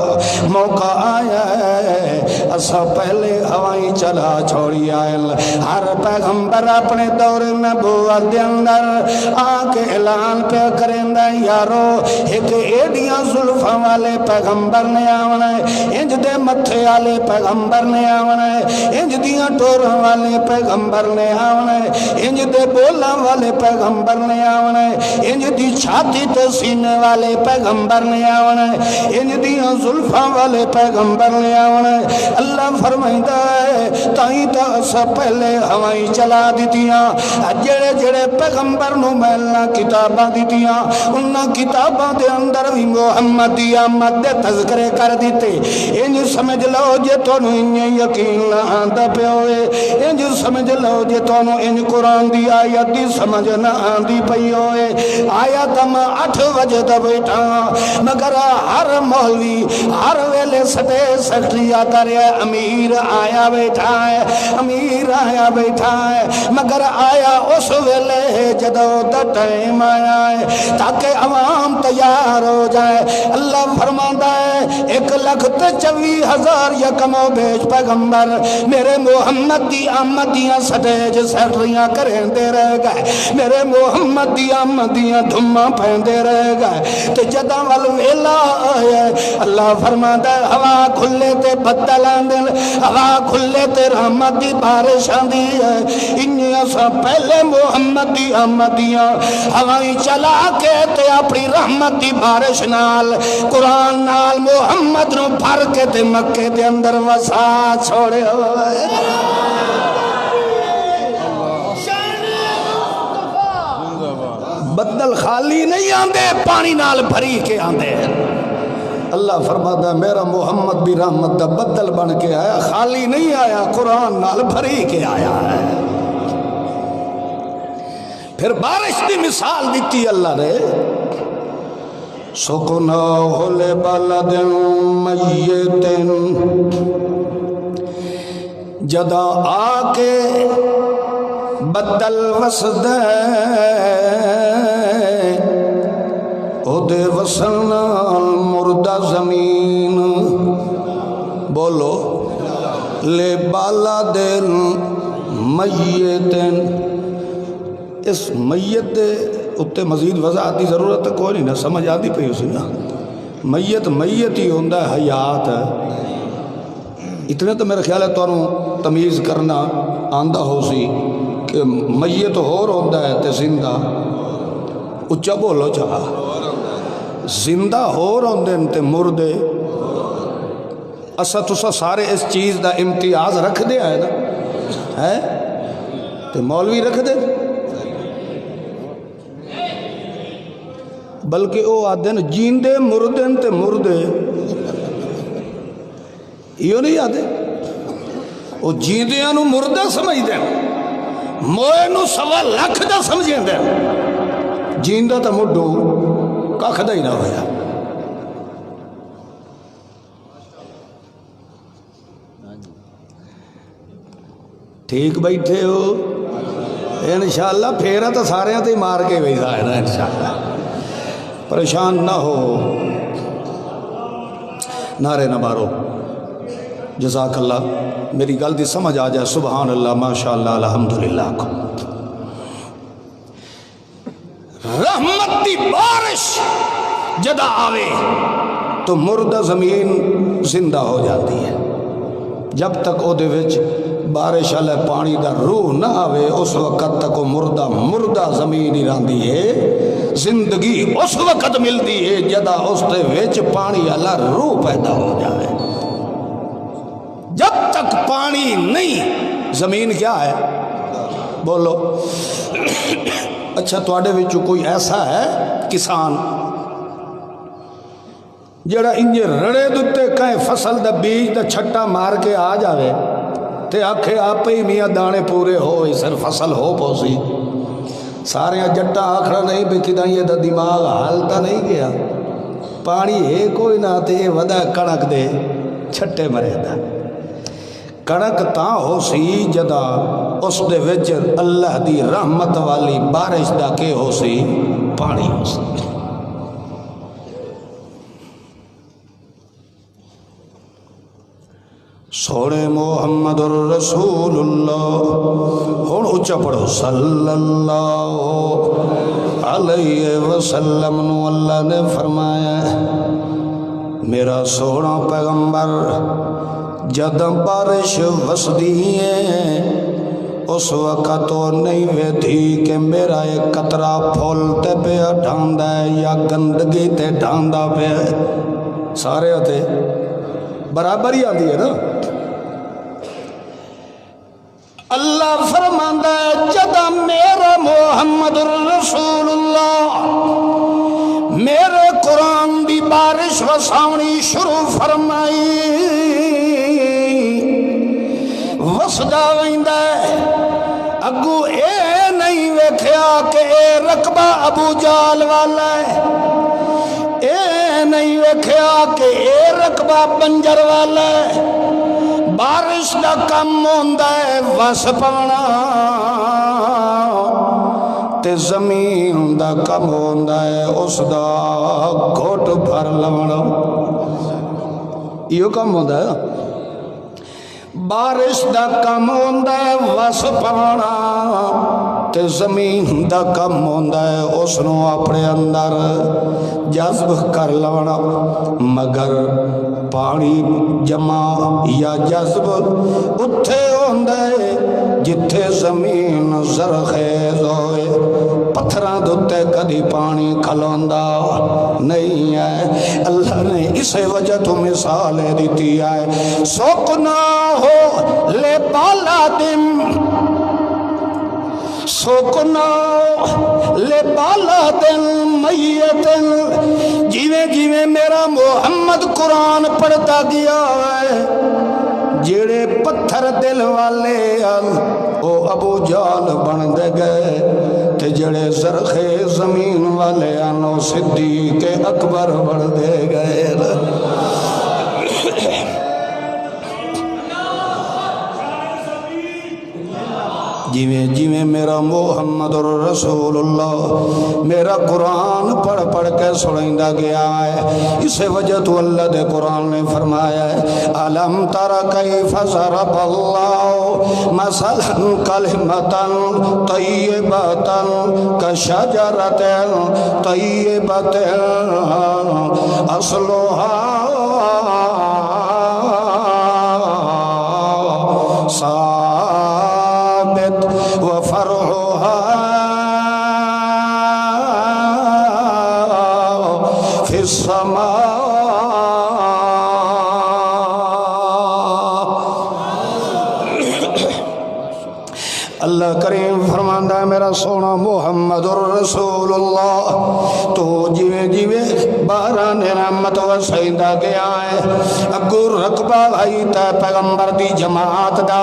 موقع آیا ہے اسا پہلے ہوائیں چلا چھوڑی آئے ہر پیغمبر اپنے دور نبوت دے اندر آکے اعلان پہ کریں دا یارو ایک ایڈیاں ظلفہ والے پیغمبر نے آونا ہے انج دے متھے والے پیغمبر نے آونا ہے انج دیاں ٹوروں والے پیغمبر نے آونا ہے انج دے بولاں والے پیغمبر نے آونا ہے انج دی چھاتی تے سینے والے پیغمبر نے آونا ہے انج دیاں زلفاں والے پیغمبر نے آونا ہے اللہ فرمائندہ ہے تائیں تا اسا پہلے ہوائیں چلا دیتیاں جڑے جڑے پیغمبر نو میں اللہ کتاباں دیتیاں انہاں کتاباں دے اندر بھی محمد دی آمد دے تذکرے کر دیتے انج سمجھ لو جے تونوں انج یقین نہ آندا پیا ہوئے انج سمجھ لو جے تونوں انج قرآن دی آیت دی سمجھ نہ آندی پئی ہوئے آیت میں 8 بجے دا بیٹھا مگر ہر مولوی ہر ویلے سٹے سٹری آتا رہے امیر آیا بیٹھا ہے امیر آیا بیٹھا ہے مگر آیا اس ویلے جدو دا ٹائم آیا ہے تاکہ عوام تیار ہو جائے اللہ فرماتا ہے 1,24,000 یکم و بیش پیغمبر میرے محمد دی آمد دیاں سٹیج سٹریاں کریں دے رہ گئے میرے محمد دی آمد دیاں دھماں پہن دے رہ گئے تو جدہ والویلا آئے اللہ فرماتا ہے ہوا کھلے تے بدل آندن ہوا کھلے تے رحمت دی بارش آندی ہے انہی ایسا پہلے محمد دی آمد دیاں ہوائیں چلا کے تے اپنی رحمت دی بارش نال قرآن نال محمد نو بھر کے تے مکے دے اندر وسا چھوڑے ہوئے بدل خالی نہیں آندے پانی نال بھری کے آندے اللہ فرماتا ہے میرا محمد بھی رحمت دا بدل بن کے آیا خالی نہیں آیا قرآن نال بھری کے آیا ہے پھر بارش دی مثال دیتی اللہ نے، سقناہ لبلد میت، جدا آ کے بدل وسد او دے وسن مردہ زمین، بولو لے بالا دل میتن، اس میت دے اتے مزید وضاحت دی ضرورت ہے کوئی نہیں نا، سمجھ آتی پئی اسی نا، میت میت ہی ہوندہ ہے، حیات ہے، اتنے تو میرا خیال ہے تو تمیز کرنا آندہ ہو سی کہ میت ہور ہوندہ ہے تے زندہ، اچھا بولو چاہا، زندہ ہور ہوندے تے مردے، اسا تسا سارے اس چیز دا امتیاز رکھ دے آئے نا، ہے تے مولوی رکھ دے، بلکہ او آدھن جیندے مردن تے مردے، یہ نہیں آدھے، او جیندیاں نو مردہ سمجھ دیں، موئے نو سوا لکھ دا سمجھیں دیں، جیندہ تا مڈو کاکھ دا ہی نہ ہویا۔ ٹھیک بیٹھے ہو انشاءاللہ، پھیرا تو سارے تے مار کے بیٹھا ہے نا انشاءاللہ، پریشان نہ ہو، نعرے نہ مارو، جزاک اللہ، میری گل دی سمجھ آ جائے، سبحان اللہ ماشاءاللہ الحمدللہ کو، رحمت دی بارش جدا آوے تو مردہ زمین زندہ ہو جاتی ہے، جب تک او دے وچ بارش علیہ پانی دا روح نہ آوے اس وقت تک وہ مردہ زمین ہی راندی ہے، زندگی اس وقت ملتی ہے جدا اس دے وچ پانی علیہ روح پیدا ہو جائے، جب تک پانی نہیں زمین کیا ہے، بولو، اچھا تواڈے وچوں کوئی ایسا ہے کسان جڑا انجے رڑے دتے کہیں فصل دا بیج دا چھٹا مار کے آ جاوے تے آکھے آپ ہی میاں دانے پورے ہوئے سر فصل ہو پوسی، سارے جٹا آکھڑا نہیں بکھدا یہ دا دماغ حالتا نہیں گیا، پانی ہے کوئی نہ تے ودا کڑک دے چھٹے مرے دا، کڑک تاں ہو سی جدا اس دے وچ اللہ دی رحمت والی بارش دا کے ہو سی پانی ہو سی۔ سونے محمد الرسول اللہ، ہون اچھا پڑھو صلی اللہ علیہ وسلم، نو اللہ نے فرمایا میرا سونا پیغمبر جد بارش وسدی ہے اس وقت تو نہیں ویدھی کہ میرا ایک قطرہ پھولتے پہ ڈھاندا ہے یا گندگی تے ڈھاندا پہ، سارے ہوتے برابر ہی آتی ہے نا، اللہ فرماندا ہے جدا میرا محمد الرسول اللہ میرے قرآن دی بارش وساونی شروع فرمائی، وسدا ویندا ہے، اگو اے نہیں ویکھیا کہ اے رقبہ ابو جال والا ہے، اے نہیں ویکھیا کہ اے رقبہ بنجر والا ہے، بارش دا کم ہوندا ہے وس پانا تے زمین دا کم ہوندا ہے اس دا گھوٹ بھر لونا، یہ کم ہوندا ہے، بارش دا کم ہوندا ہے وس پانا تے زمین دا کم ہوندا ہے اس نو اپنے اندر جذب کر لونا، مگر پانی جمع یا جذب اتھے ہوندا ہے جتھے زمین زرخیز ہوئے، پتھراں دتے کدی پانی کھلوندا نہیں ہے، اللہ نے اسے وجہ تو مثال دیتی ہے، سوکنا ہو لے بالا دم، سوکنا لے بالا دل میتن، جیویں جیویں میرا محمد قرآن پڑھتا گیا ہے جڑے پتھر دل والے او ابو جال بن دے گئے تے جڑے زرخے زمین والے او صدیق اکبر بن دے گئے جویں جویں میرا محمد رسول اللہ میرا قرآن پڑھ پڑھ کے سنائندا گیا ہے، اس وجہ تو اللہ دے قرآن نے فرمایا ہے الم تر کیف ضرب اللہ مثلا کلمۃ طیبۃ کشجرۃ طیبۃ اصلها وفرعها في السماء اللہ کریم فرماندا ہے میرا سونا محمد الرسول اللہ تو جویں جویں باران رحمت وسیندا گیا ہے اگو رقبہ ہے تے پیغمبر دی جماعت دا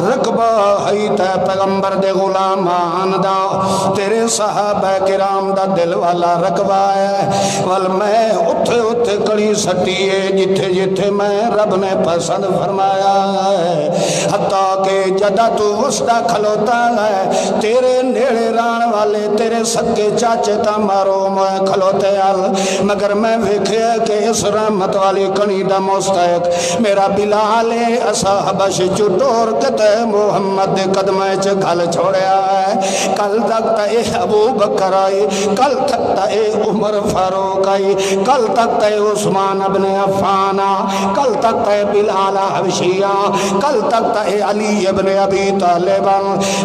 رقبہ ہے تے پیغمبر دے غلامان دا تیرے صحابہ کرام دا دل والا رقبہ ہے ول میں اٹھے اٹھے کڑی سٹی ہے جتھے جتھے میں رب نے پسند فرمایا ہے حتیٰ کہ جدا تو وسدا کھلوتا ہے تیرے نیڑے ران والے تیرے سکے چاچے تا مارو میں کھلوتے مگر میں ویکھیا کہ اس رحمت والی کنی دا مستحق میرا بلال اسا حبش چٹور کتے محمد دے قدمے چ گھل چھوڑیا ہے کل تک تا اے ابو بکر آئی کل تک تا اے عمر فاروق آئی کل تک تا اے عثمان ابن عفان کل تک تا اے بلال حبشیہ کل تک تا اے علی ابن ابی طالب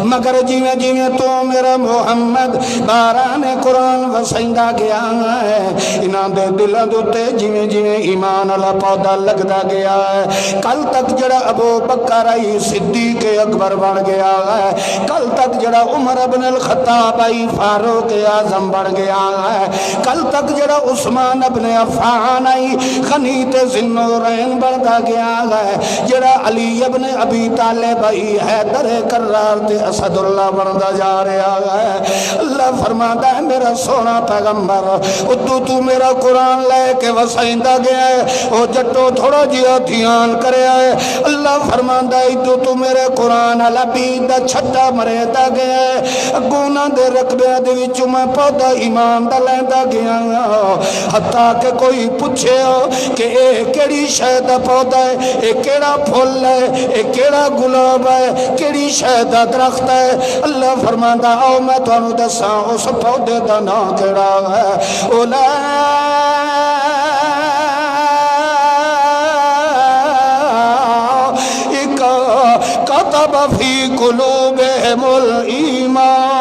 مگر جیویں جیویں تو میرا محمد باران قرآن وسیندا گیا ہے انہاں دے دلاں دے جیویں جیویں ایمان والا پودا لگدا گیا ہے کل تک جڑا ابو بکر آئی صدیق اکبر بن گیا ہے کل تک جڑا عمر ابن الخطاب آئی فاروق اعظم بن گیا ہے کل تک جڑا عثمان ابن عفان آئی خنیت ذنورین بندا گیا ہے جڑا علی ابن ابی طالب آئی حیدر کرار تے اسد اللہ بندا جا رہا ہے اللہ فرماتا ہے میرا سونا پیغمبر تو میرا قرآن لے کے وسائندہ گیا ہے او جٹو تھوڑا جیا دھیان کرے آئے اللہ فرماندہ ہے تو میرے قرآن لبید دا چھٹا مرے دا گیا ہے گونہ دے رقبے دے وچوں میں پودا ایمان دا لیندہ گیا حتیٰ کہ کوئی پوچھے ہو کہ اے کیڑی شے دا پودا ہے اے کیڑا پھول ہے اے کیڑا گلاب ہے کیڑی شے دا درخت ہے اللہ فرماندہ آؤ میں تو انہوں دساں اس پودے دا نا کیڑا ہے کتب فی قلوبہم الایمان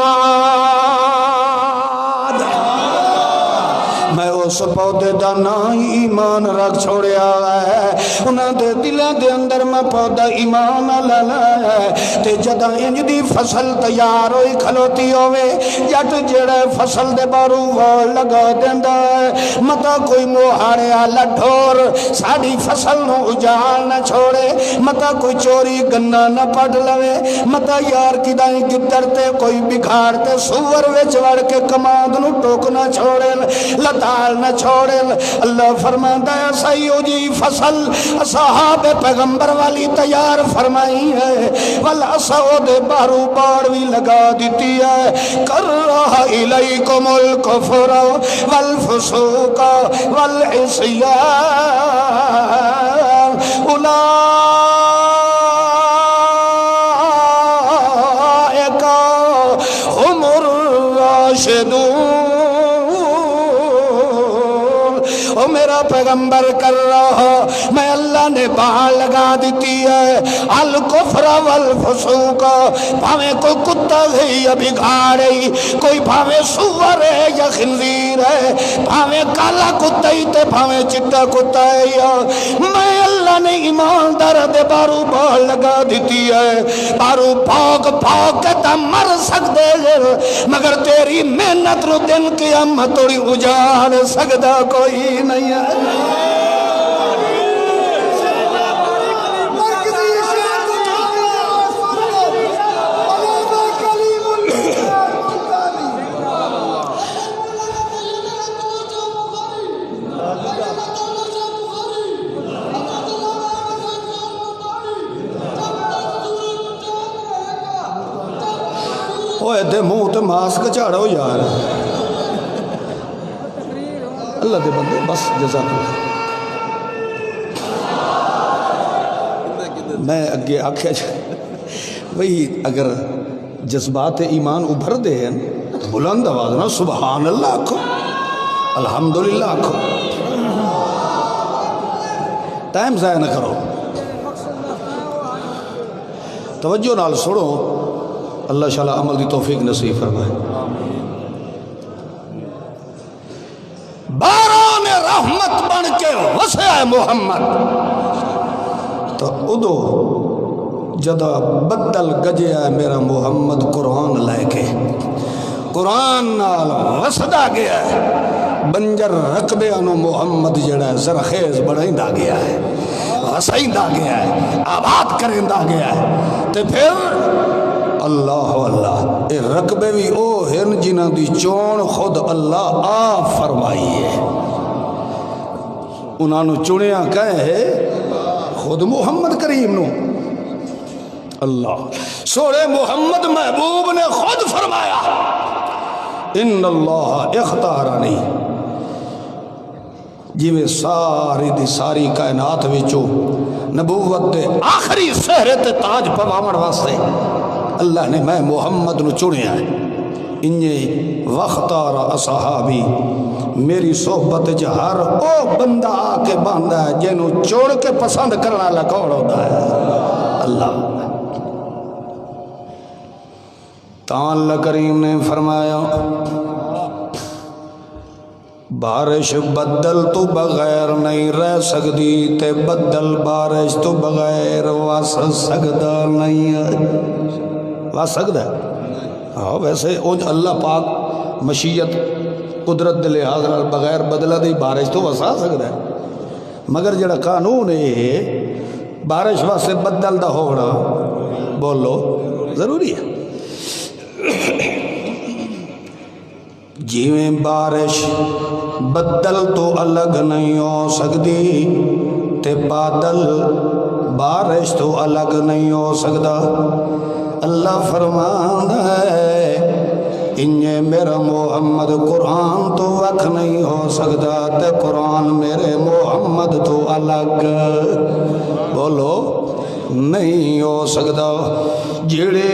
میں اس پودے دا نا ایمان رکھ چھوڑیا ہے انہاں دے دلوں دے اندر میں پودا ایمان لایا ہے تے جداں انج دی فصل تیار ہوئی کھلوتی ہوئے جٹ جڑے فصل دے بارو وال لگا دیندا ہے متا کوئی موہاڑے والا ڈھور ساڈی فصل نو اجاڑ نہ چھوڑے متا کوئی چوری گنا نہ پٹ لوے متا یار کدائیں گدڑ تے کوئی بگاڑ تے سور وچ وڑ کے کماند نو ٹوک نہ چھوڑے لتال نہ چھوڑے اللہ فرماندا ہے سایو جی فصل صحاب پیغمبر والی تیار فرمائی ہے والعصا دے بارو باڑ بھی لگا دیتی ہے کرہ الیکم الکفر والفسوق والعصیان اولئک هم الراشدون او میرا پیغمبر کر رہا میں اللہ نے باہر لگا دیتی ہے الکفر والفسوق بھاویں کوئی کتا ہے یا بگاڑ ہے کوئی بھاویں سور ہے یا خنزیر ہے بھاویں کالا کتا ہی تے بھاویں چٹا کتا ہے یا میں اللہ نے ایماندار دے بارو باہر لگا دیتی ہے بارو پاک پاک کہتا مر سکتے مگر تیری محنت رو دن قیامت توڑی اجاڑ سکتا کوئی نہیں ہے اوے تے منہ تے ماسک چاڑو یار اللہ دے بندے بس جزاک اللہ میں اگے آکھیا وہی اگر جذبات ایمان ابھر دے ہیں تو بلند آواز نہ سبحان اللہ آکھو الحمدللہ آکھو ٹائم ضائع نہ کرو توجہ نال سنو اللہ شاء اللہ عمل دی توفیق نصیب فرمائے باران رحمت بن کے وسع محمد تو ادو جدا بدل گجیا ہے میرا محمد قرآن لے کے قرآن نال وسدا گیا ہے بنجر رقبے انو محمد جڑا ہے زرخیز بڑھائندہ گیا ہے وسائندہ گیا ہے آباد کرندہ گیا ہے تے پھر اللہ اللہ اے رقبے بھی او ہن جنہ دی چون خود اللہ آپ فرمائی ہے انہاں نو چنیا کہے خود محمد کریم نو اللہ سورے محمد محبوب نے خود فرمایا ان اللہ اختارانی جی میں ساری دی ساری کائنات وچو نبوت دے آخری سہرے تے تاج پواون واسطے اللہ نے میں محمد نو چنیا ہے انجے وختار اصحابی میری صحبت جہر او بندہ آ کے باندھا ہے جنو چوڑ کے پسند کرنا لکوڑ ہوتا ہے اللہ تعالی کریم نے فرمایا بارش بدل تو بغیر نہیں رہ سکتی تے بدل بارش تو بغیر وس سکتا نہیں ہے وس سکتا ہے ہاں ویسے اللہ پاک مشیت قدرت دے لحاظ بغیر بدلا دی بارش تو وسا سکتا ہے مگر جڑا قانون ہے بارش واسطے بدل دا ہونا بولو ضروری ہے جیویں بارش بدل تو الگ نہیں ہو سکتی تے بادل بارش تو الگ نہیں ہو سکتا اللہ فرماتا ہے انجے میرا محمد قرآن تو وقت نہیں ہو سکتا تے قرآن میرے محمد تو الگ بولو نہیں ہو سکتا جڑے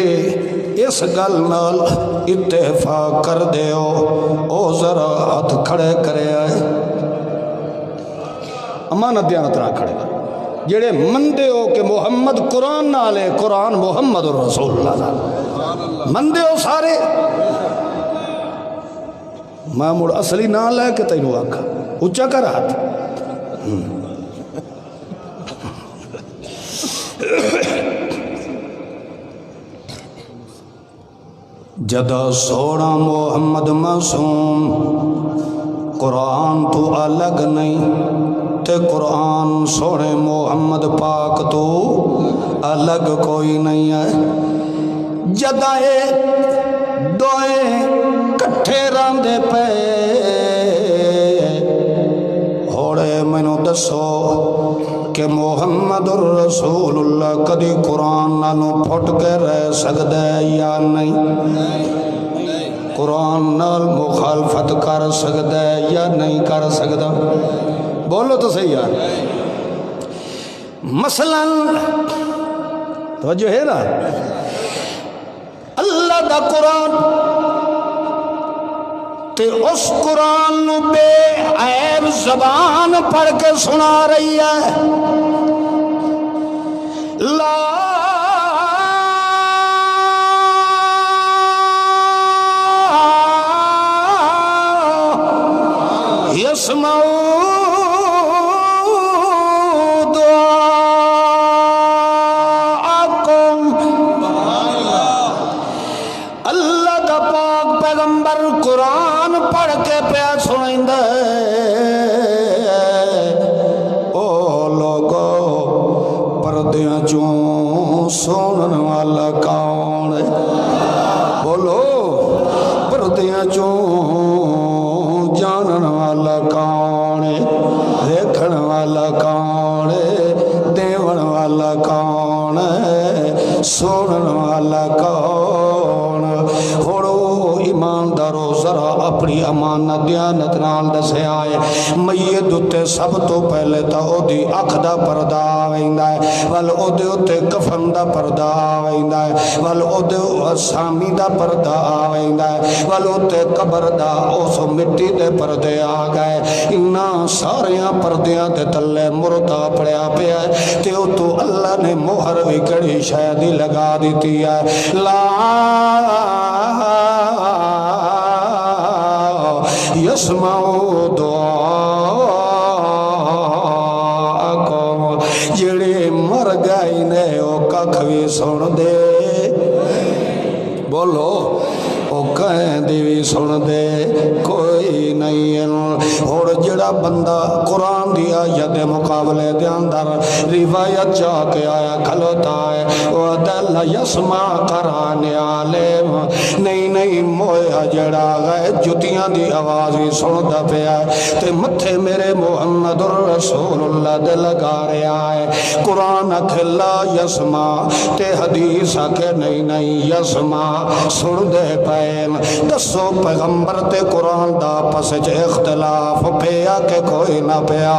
اس گل نال اتفاق کر دے او ذرا ہاتھ کھڑے کرے آئے امانت دیانت نہ کھڑے جڑے مندے ہو کہ محمد قرآن نالے قرآن محمد رسول اللہ مندے ہو سارے میں مڑ اصلی نہ لے کے تینوں آکھا اچھا کر ہاتھ جدا سونا محمد معصوم قرآن تو الگ نہیں تے قرآن سونے محمد پاک تو الگ کوئی نہیں ہے جدا دوئے کٹھے راندے پے ہوڑے مینوں دسو کہ محمد الرسول اللہ کدی قرآن نالوں پھٹ کے رہ سکتا ہے یا نہیں قرآن نال مخالفت کر سکتا ہے یا نہیں کر سکتا بولو تو صحیح یار مثلا توجہ ہے نا اللہ دا قرآن تے اس قرآن نو بے عیب زبان پڑھ کے سنا رہی ہے لا یسمعون قرآن پڑھ کے پیا سنائندہ او لوگو پردیاں چوں سنن والا کون بولو پردیاں چوں جانن والا کون دیکھن والا کون دیون والا کون سنن والا کون اپنی امانت دیانت نال دسیا ہے میت اتے سب تو پہلے تا او دی اکھ دا پردہ آویندا ہے ول او دے اتے کفن دا پردہ آویندا ہے ول او دے اسامی دا پردہ آویندا ہے ول اتے قبر دا اس مٹی دے پردے آ گئے انہاں ساریاں پردیاں تے تلے مردہ پڑیا پیا ہے تے او تو اللہ نے مہر بھی کڑی شاید لگا دیتی ہے لا یسمعو دعاءکم جڑے مر گئے نے او ککھ بھی سن دے بولو او کہیں دی سن دے کوئی نہیں اور جڑا بندہ قرآن دی آیت مقابلے دے اندر روایت جا کے آیا کھلوتا ہے وَدَلَّ يَسْمَعْ قَرَانِ عَلِمْ نہیں مویا جڑا گئے جتیاں دی آواز ہی سن دا پیا ہے تے متھے میرے محمد الرسول اللہ دے لگا رہا ہے قرآن اکھے لا یسمع تے حدیث اکھے نہیں یسمع سن دے پین دسو پیغمبر تے قرآن دا پس چ اختلاف پیا کہ کوئی نہ پیا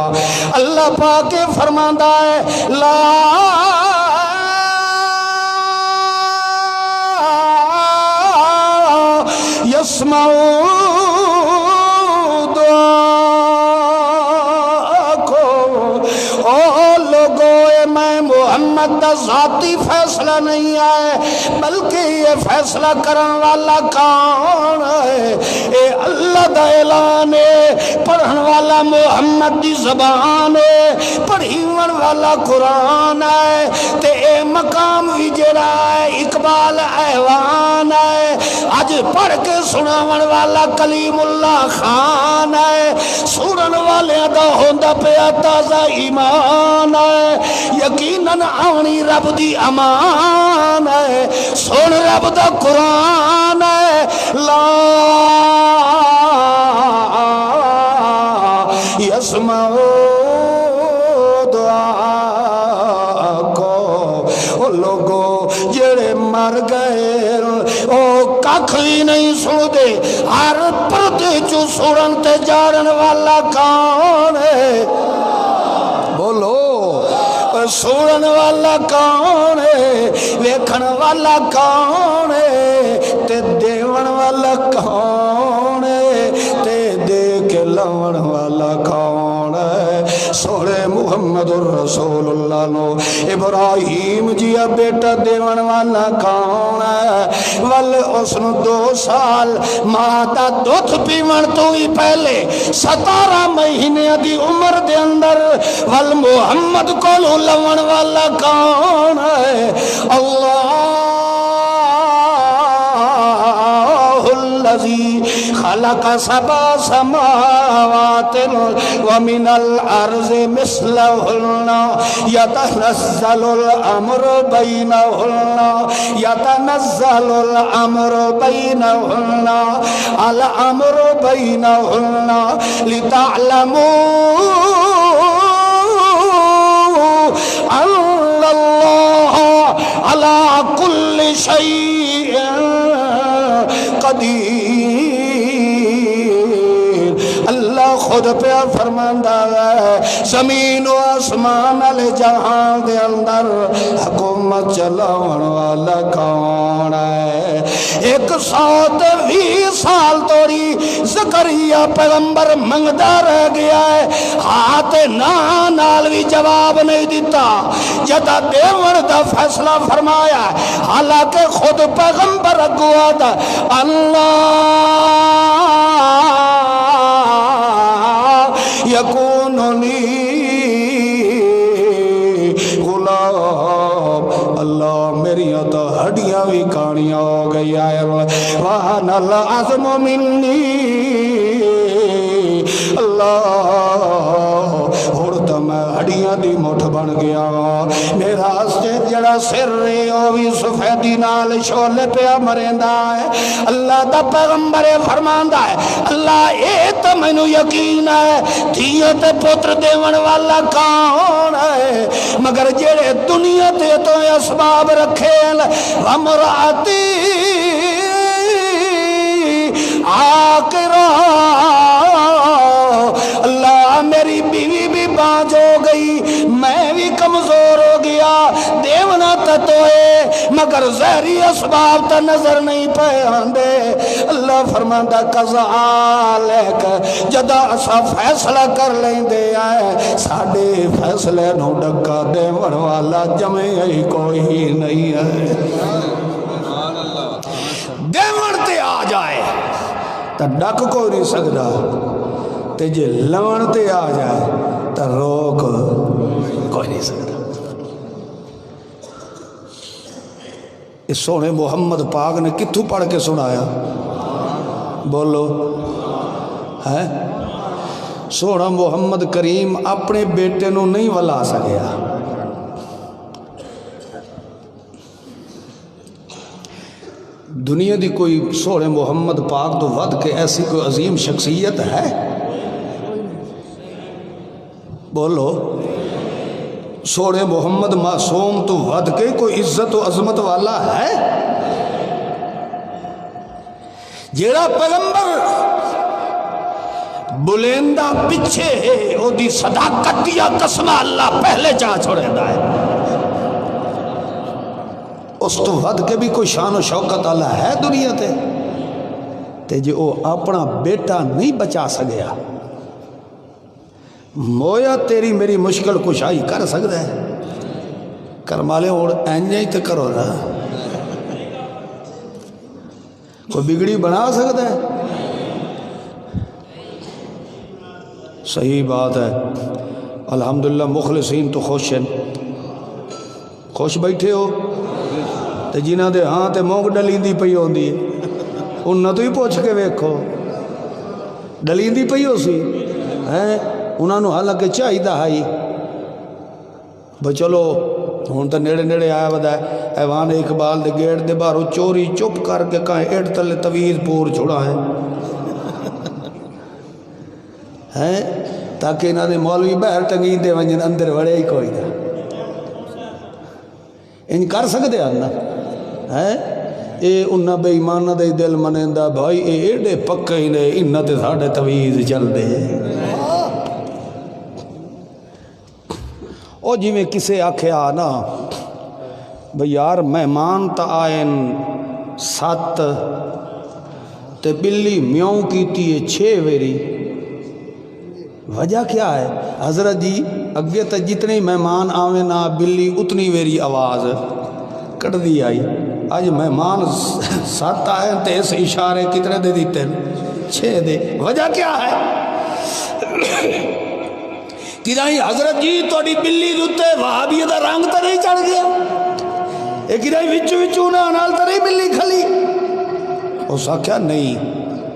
اللہ پاک فرماندا ہے لا یسمعو میں محمد دا ذاتی فیصلہ نہیں ہے بلکہ یہ فیصلہ کرن والا کون ہے اے اللہ دا اعلان ہے پڑھن والا محمد دی زبان ہے پڑھیون والا قرآن ہے تے اے مقام بھی جڑا ہے اقبال ایوان ہے اج پڑھ کے سناون والا کلیم اللہ خان ہے سنن والے دا ہوندا پیا تازہ ایمان ہے یقیناً آنی رب دی امان ہے سن رب دا قرآن ہے لا یسمعو دعا کو او لوگو جڑے مر گئے او ککھ ہی نہیں سن دے ہر پردے چو سنن تے جارن والا کون ہے بولو سنن والا کون ہے ویکھن والا کون ہے تے دیون والا کون ہے تے دے کے لون والا کون ہے سوڑے محمد الرسول اللہ نو ابراہیم جیا بیٹا دیون والا کون ہے ول اس نو 2 سال ماں دا دودھ پیون تو ہی پہلے 17 مہینے دی عمر دے اندر ول محمد کو لون والا کون ہے اللہ الذی خلق 7 سماوات ومن الارض مثلهن يتنزل الامر بينهن الامر بينهن لتعلموا ان الله على كل شيء قدیر اللہ خود پہ فرماندا ہے زمین و آسمان والے جہان دے اندر حکومت چلاون والا کون ہے 120 سال توڑی زکریا پیغمبر منگدا رہ گیا ہے ہاتھ نال بھی جواب نہیں دیتا جدا دیون دا فیصلہ فرمایا حالانکہ خود پیغمبر اگوا دا اللہ یکون لی غلام اللہ میری تو ہڈیاں بھی کانیاں ہو گئی آئے وَحَنَ الْعَظْمُ مِنِّي اللہ ہڑتا میں ہڈیاں دی مٹھ بن گیا میرا جڑا سر رہے ہو بھی سفیدی نال شولے پیا مریندا ہے اللہ دا پیغمبر فرماندا ہے اللہ اے تو مینوں یقین ہے دھیاں تے پتر دیون والا کون ہے مگر جڑے دنیا تے تو اسباب رکھے ومراتی آ کے رو اللہ میری بیوی بھی بانج ہو گئی میں بھی کمزور ہو گیا دیونا تتوئے مگر زہری اسباب تا نظر نہیں پہ آندے اللہ فرماندا کذالک جدا اسا فیصلہ کر لیں دے آئے ساڑے فیصلے نو ڈکا دیوڑ والا جمعے ہی کوئی نہیں ہے دیوڑ تے آ جائے تا ڈک کوئی نہیں سکتا تے جے لون تے آ جائے تا روک کوئی نہیں سکتا اس سونے محمد پاک نے کتھو پڑھ کے سنایا بولو ہے سونا محمد کریم اپنے بیٹے نو نہیں ولا سکیا دنیا دی کوئی سونے محمد پاک تو ود کے ایسی کوئی عظیم شخصیت ہے بولو سونے محمد معصوم تو ود کے کوئی عزت و عظمت والا ہے جیڑا پیغمبر بلندہ پچھے ہے او دی صداقت دیا قسمہ اللہ پہلے چاہ چھوڑے دا ہے اس تو ود کے بھی کوئی شان و شوکت اللہ ہے دنیا تے جے او اپنا بیٹا نہیں بچا سکیا مویا تیری میری مشکل کشائی کر سکتا ہے کرمالے اور اینجا ہی تے کرو نا کوئی بگڑی بنا سکتا ہے صحیح بات ہے الحمدللہ مخلصین تو خوش ہیں خوش بیٹھے ہو تے جنہ دے ہاں تے مونگ ڈلین دی پئی ہوں دی انہاں تو ہی پوچھ کے ویکھو ڈلین دی پئی ہو سی انہاں نو حالانکہ چاہی دا ہائی بھئی چلو ہون تا نیڑے نیڑے آیا ودا ہے ایوان اقبال دے گیڑ دے بارو چوری چپ کر کے کہیں ایڈ تلے تویز پور چھوڑا ہے تاکہ انہاں دے مولوی باہر ٹنگین دے ونجن اندر وڑے ہی کوئی دا ان کر سکتے ہیں اے انہاں بے ایمانہ دے دل منندہ بھائی اے ایڈے پکا ہی نے انہاں تے ساڑھے تویز چل دے او جی میں کسے آکھے آنا بھئی یار مہمان تا آئین 7 تے بلی میوں کیتی ہے 6 ویری وجہ کیا ہے حضرت جی اگے تا جتنے مہمان آویں نا بلی اتنی ویری آواز کٹ دی آئی آج مہمان 7 آئے تے اس اشارے کتنے دے دیتے ہیں 6 دے وجہ کیا ہے کدائی حضرت جی توڑی بلی دوتے وہابی دا رنگ تا نہیں چڑھ گیا ایک کدائی وچو وچو نا انال تا نہیں بلی کھلی اسا کیا نہیں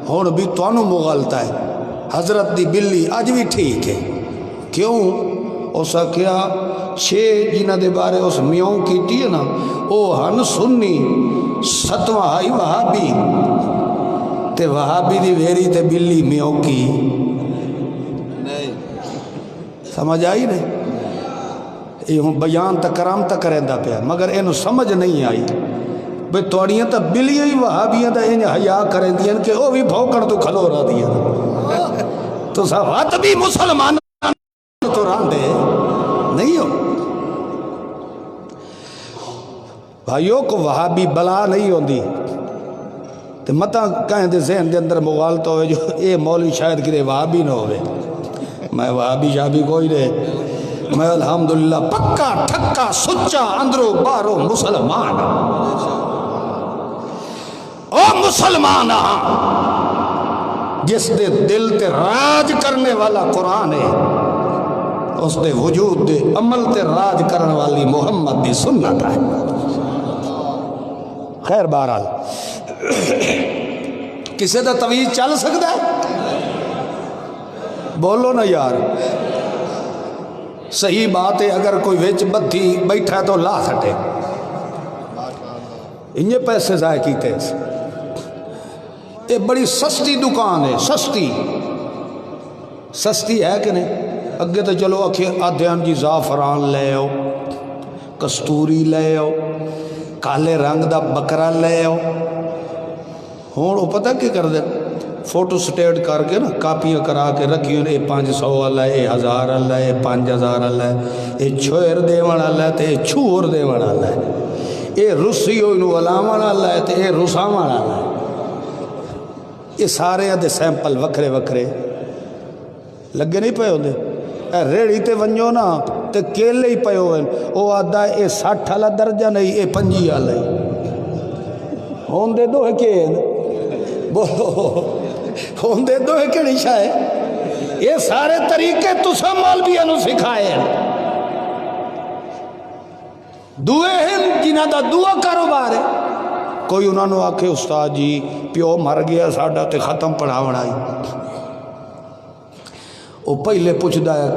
ہون بھی توانو مغالتا ہے حضرت دی بلی آج بھی ٹھیک ہے کیوں اسا کیا 6 جنہ دے بارے اس میوں کی ٹی ہے نا او ہن سنی 7واں آئی وہابی تے وہابی دی ویری تے بلی میوں کی سمجھ آئی نہیں یہ بیان تا کرام تا کریں دا پیا مگر اینو سمجھ نہیں آئی بے توڑیاں تا بلیاں ہی وہابیاں دا انہیں حیاء کریں دیا کہ او بھی بھوکڑ تو کھلو رہا دیا تو سوات بھی مسلمان تو ران دے نہیں ہو بھائیوں کو وہابی بلا نہیں ہوں دی تو مطا کہیں دے ذہن دے اندر مغالتا ہوئے جو اے مولی شاید کرے وہابی نہ ہوئے میں وہابی شابی کوئی رہے میں الحمدللہ پکا ٹھکا سچا اندرو بارو مسلمان او مسلمان جس دے دل تے راج کرنے والا قرآن ہے اس دے وجود دے عمل تے راج کرنے والی محمد دی سنت ہے خیر بہرحال کسے دا طویل چل سکتا ہے بولو نا یار صحیح بات ہے اگر کوئی ویچ بدھی بیٹھا تو لا سٹے انہیں پیسے ضائع کیتے ہیں یہ بڑی سستی دکان ہے سستی ہے کہ نہیں اگے تو چلو آدھیان جی زعفران لے آؤ کستوری لے آؤ کالے رنگ دا بکرا لے آؤ ہوں وہ پتہ کی کر دے فوٹو سٹیٹ کر کے نا کاپیاں کرا کے رکھی ہوئے، یہ 500 والا ہے، یہ 1000 والا ہے، یہ 5000 والا ہے، یہ چھوئر دیون والا ہے، یہ چھوڑ دیون والا ہے، یہ رسی ہوئی ولاون والا ہے، یہ رساون والا ہے۔ یہ سارے دے سیمپل وکھرے وکھرے لگے نہیں پے ہوندے۔ ریڑھی تے ونجو نا تے کیلے ہی پے ہوئے، وہ آدھا یہ 60 والا درجہ نہیں، یہ 25 والا ہی ہوندے دو ہے کہ بولو ہوندے دو ہے کہڑی شاید؟ یہ سارے طریقے تسا مولویاں نو سکھائے دوئے ہیں جنہاں دا دعا کاروبار ہے۔ کوئی انہوں نے آکھے استاد جی پیو مر گیا ساڈا تے ختم پڑھاونا ہی، وہ پہلے پوچھدا ہے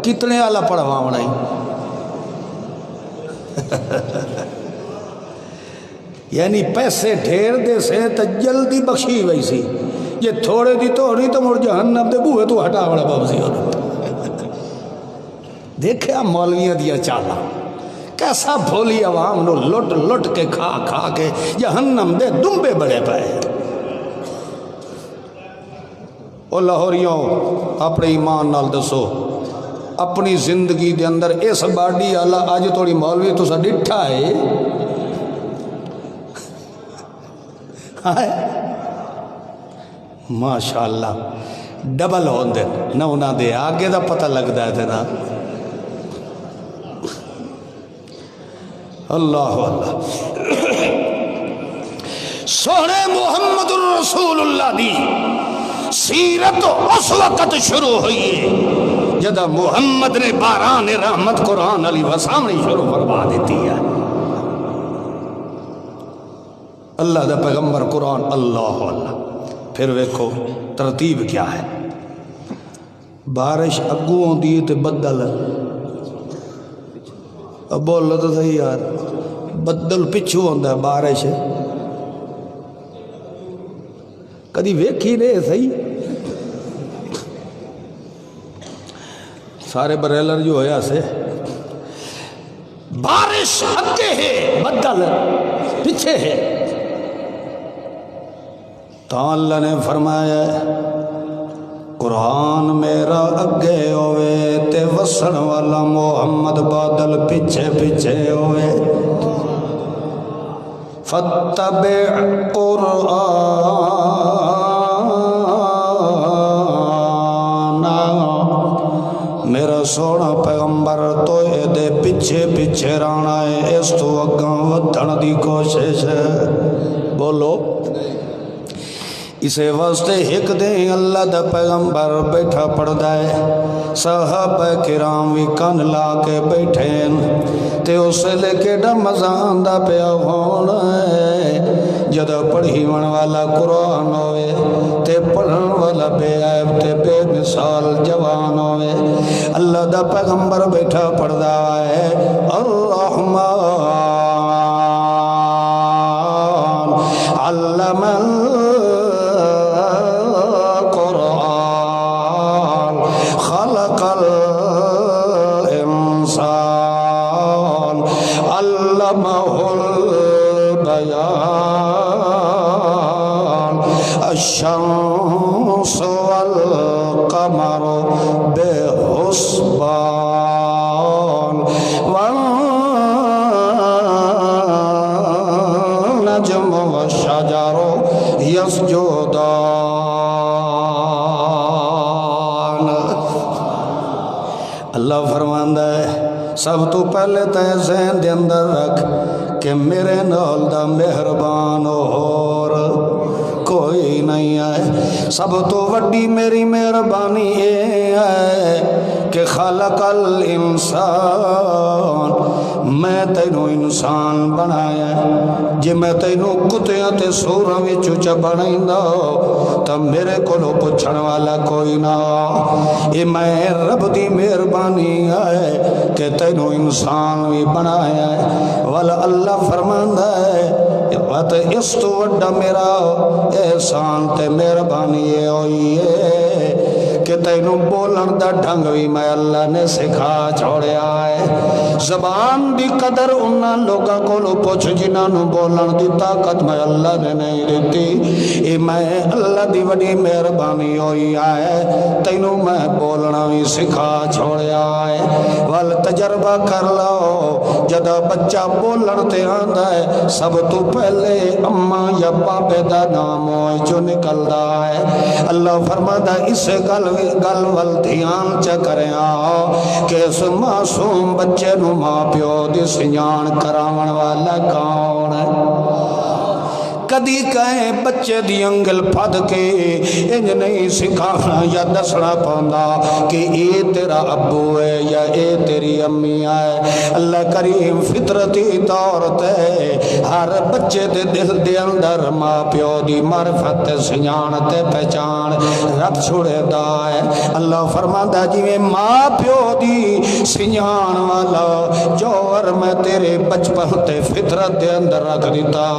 کتنے والا پڑھاونا ہی؟ یعنی پیسے ڈھیر دے سے تو جلدی بخشی وئی سی، یہ تھوڑے دی توڑی تو مڑ جہنم دے بوئے تو ہٹاونا بابسی ہونا۔ دیکھیا مولویاں دیا چالا کیسا بھولی عوام نو لٹ لٹ کے کھا کھا کے جہنم دے دمبے بڑے پائے۔ او لاہوریوں اپنے ایمان نال دسو اپنی زندگی دے اندر اس باڈی آلہ آج توڑی مولوی تو سا ڈٹھا ہے ماشاءاللہ ڈبل ہوندے نہ انہاں دے آگے دا پتہ لگدا ہے نا۔ اللہ اللہ سونے محمد الرسول اللہ دی سیرت اس وقت شروع ہوئی ہے جدہ محمد نے باران رحمت قرآن علی وسامنی شروع فرما دیتی ہے۔ اللہ دا پیغمبر قرآن اللہ اللہ، پھر ویکھو ترتیب کیا ہے۔ بارش اگوں ہوندی تے بدل، اب بولو تو صحیح یار، بدل پچھو ہوندا ہے بارش کدی ویکھی نہیں صحیح۔ سارے بریلر جو ہویا سے بارش اگے ہے بدل پیچھے ہے، تو اللہ نے فرمایا قرآن میرا اگے ہوئے تے وسن والا محمد بادل پیچھے پیچھے ہوئے۔ فتبع قرآن میرا سونا پیغمبر تو دے پیچھے پیچھے رانا ہے، اس تو اگاں ودھن دی کوشش ہے۔ بولو اسے واسطے ایک دن اللہ دا پیغمبر بیٹھا پڑھدا ہے، صحابہ کرام بھی کن لا کے بیٹھے تے اسے لے کے رمضان دا پیا ہونا ہے۔ جدہ پڑھی من والا قرآن ہوئے تے پڑھن والا بے عیب تے بے مثال جوان ہوئے، اللہ دا پیغمبر بیٹھا پڑھدا ہے الرحمن علم الشمس والقمر بحسبان والنجم والشجر يسجدان۔ اللہ فرماندا ہے سب تو پہلے تے ذہن دے اندر رکھ کہ میرے نال دا مہربان اور کوئی نہیں ہے۔ سب تو وڈی میری مہربانی یہ ہے کہ خلق الانسان، میں تینوں انسان بنایا، جے میں تینوں کتیاں تے سوراں وچوں چ بنائندا تے میرے کولوں پوچھن والا کوئی نہ۔ یہ میں رب دی مہربانی ہے کہ تینوں انسان بھی بنایا ہے۔ والا اللہ فرماندا ہے اس تو وڈا میرا احسان تے مہربانی یہ ہوئی ہے کہ تینوں بولن دا ڈھنگ بھی میں اللہ نے سکھا چھوڑیا ہے زبان دی قدر انہاں لوگاں کولو پوچھ جنہاں نو بولن دی طاقت میں اللہ نے نہیں دیتی اے میں اللہ دی بڑی مہربانی ہوئی ہے تینوں میں بولنا بھی سکھا چھوڑیا ہے وال تجربہ کر لو جدہ بچہ بولن تے آندا ہے سب تو پہلے اماں یا بابے دا نام ہوئے جو نکل رہا ہے اللہ فرماتا اس گل ول دھیان چا کریں آؤ کہ اس معصوم بچے نو ماں پیو دی سنجان کراون والا کون ہے کدی کہیں بچے دی انگل پھد کے انج نہیں سکھانا یا دسنا پوندا کہ اے تیرا ابو ہے یا اے تیری امی ہے اللہ کریم فطرتی طور تے ہر بچے دے دل دے اندر ماں پیو دی معرفت سنجان تے پہچان رب چھوڑے دا ہے اللہ فرماندا جویں ماں پیو دی سنجان والا جوہر میں تیرے بچپن تے فطرت دے اندر رکھ دیتا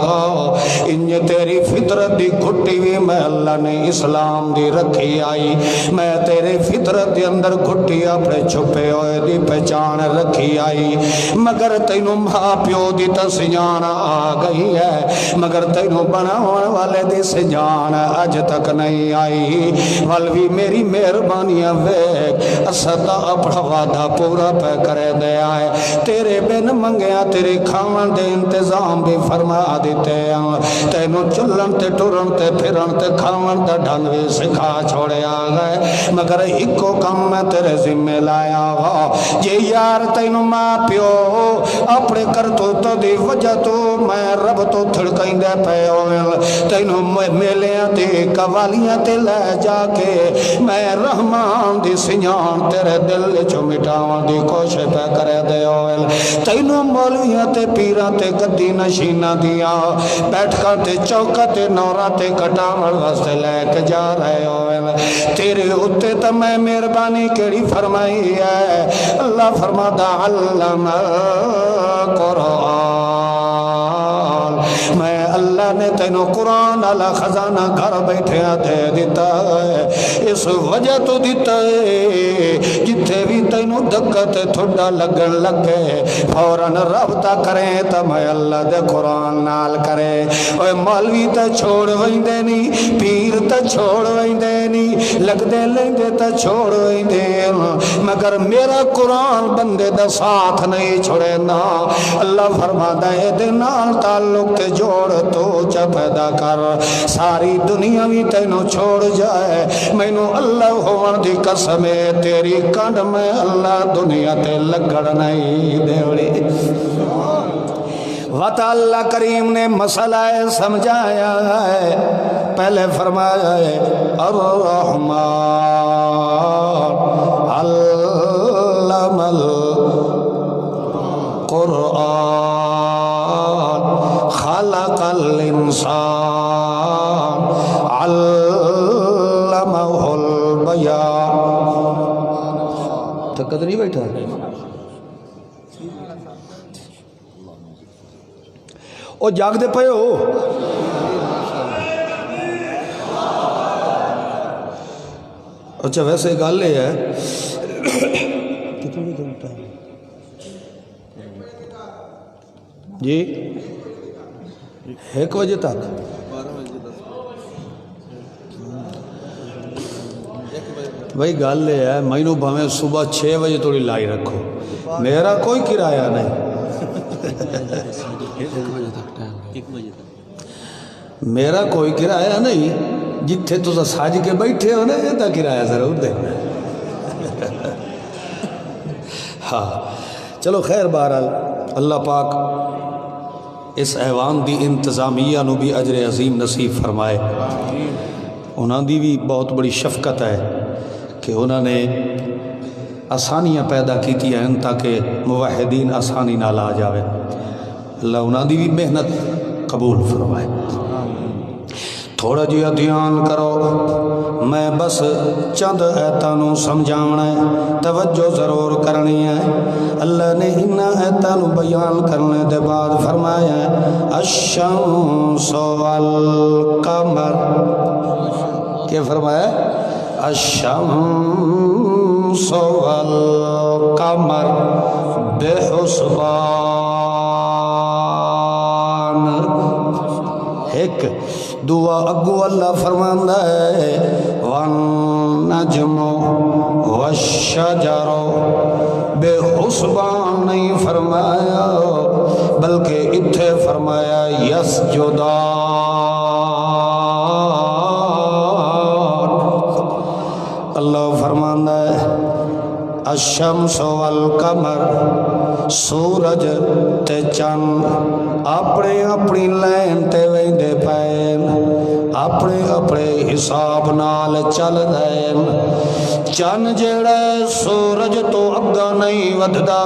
انج تیری فطرت دی گھٹی بھی میں اللہ نے اسلام دی رکھی آئی میں تیرے فطرت دی اندر گھٹی اپنے چھپے ہوئے دی پہچان رکھی آئی مگر تینوں ماں پیو دی تسجان آ گئی ہے مگر تینوں بناون والے دی سجان اج تک نہیں آئی والوی میری مہربانیاں ویکھ اسدا اپنا وعدہ پورا پہ کرے دیا ہے تیرے بن منگیا تیرے کھاون دے انتظام بھی فرما دیتے ہیں تینوں چلن تے ٹرن تے پھرن تے کھاون دا ڈھنگ بھی سکھا چھوڑے آ گئے مگر ایکو کم میں تیرے ذمہ لایا ہوا جے یار تینوں ماں پیو اپنے کرتوت دی وجہ تو میں رب تو تھڑکیں دے پے ہوئے تینوں میلیاں تے قوالیاں تے لے جا کے میں رحمان دی سنجان تیرے دل چو مٹاون دی کوشش پہ کرے دے ہوئے تینوں مولویاں تے پیراں تے گدی نشیناں دیا بیٹھ کر تے چوکا تے نورا تے کٹاون واسطے لے کے جا رہے ہوئے تیرے اتے تو میں مہربانی کیڑی فرمائی ہے اللہ فرماتا علم قرآن میں اللہ نے تینوں قرآن علا خزانہ گھر بیٹھے دے دیتا ہے اس وجہ تو دیتا ہے جتھے بھی تینوں دکت تھوڑا لگن لگے فوراً رابطہ کریں تو میں اللہ دے قرآن نال کرے اوے مولوی تا چھوڑ ویندے نہیں پیر تا چھوڑ ویندے نہیں لگ دے لیندے تا چھوڑ ویندے مگر میرا قرآن بندے دا ساتھ نہیں چھوڑے نا اللہ فرماتا ہے دے نال تعلق تے جوڑ تو چا پیدا کر ساری دنیا بھی تینوں چھوڑ جائے مینوں اللہ ہون دی قسم ہے تیری کنڈ میں اللہ دنیا تے لگڑ نہیں دیوڑی وطا اللہ کریم نے مسئلہ سمجھایا ہے پہلے فرمایا ہے الرحمن علم القرآن خلق الانسان علمہ البیان تھکت نہیں بیٹھا او جاگ دے پے ہو اچھا ویسے گل یہ ہے جی 1 بجے تک بھائی گل یہ ہے مینوں بھاویں صبح 6 بجے توڑی لائی رکھو میرا کوئی کرایہ نہیں میرا کوئی کرایہ نہیں جتھے تو سج کے بیٹھے ہو نا یہ کرایہ ضرور دینا ہاں چلو خیر بہرحال اللہ پاک اس ایوان دی انتظامیہ نو بھی اجر عظیم نصیب فرمائے انہاں دی بھی بہت بڑی شفقت ہے کہ انہوں نے آسانیاں پیدا کیتی ہیں تاکہ موحدین آسانی نال آ جاوے اللہ انہاں دی بھی محنت قبول فرمائے تھوڑا جیا دھیان کرو میں بس چند ایتانوں سمجھاونا ہے توجہ ضرور کرنی ہے اللہ نے انہا ایتانوں بیان کرنے دے بعد فرمایا ہے الشمس والقمر کیا فرمایا ہے الشمس والقمر بحسبان. ایک دعا اگو اللہ فرماندا ہے والنجم والشجر بحسبان نہیں فرمایا بلکہ اتھے فرمایا یسجدان. اللہ فرماندا ہے الشمس والقمر سورج تے چند اپنے اپنی لین تے ویندے پین اپنے اپنے حساب نال چل دین. چند جڑا سورج تو اگا نہیں وددا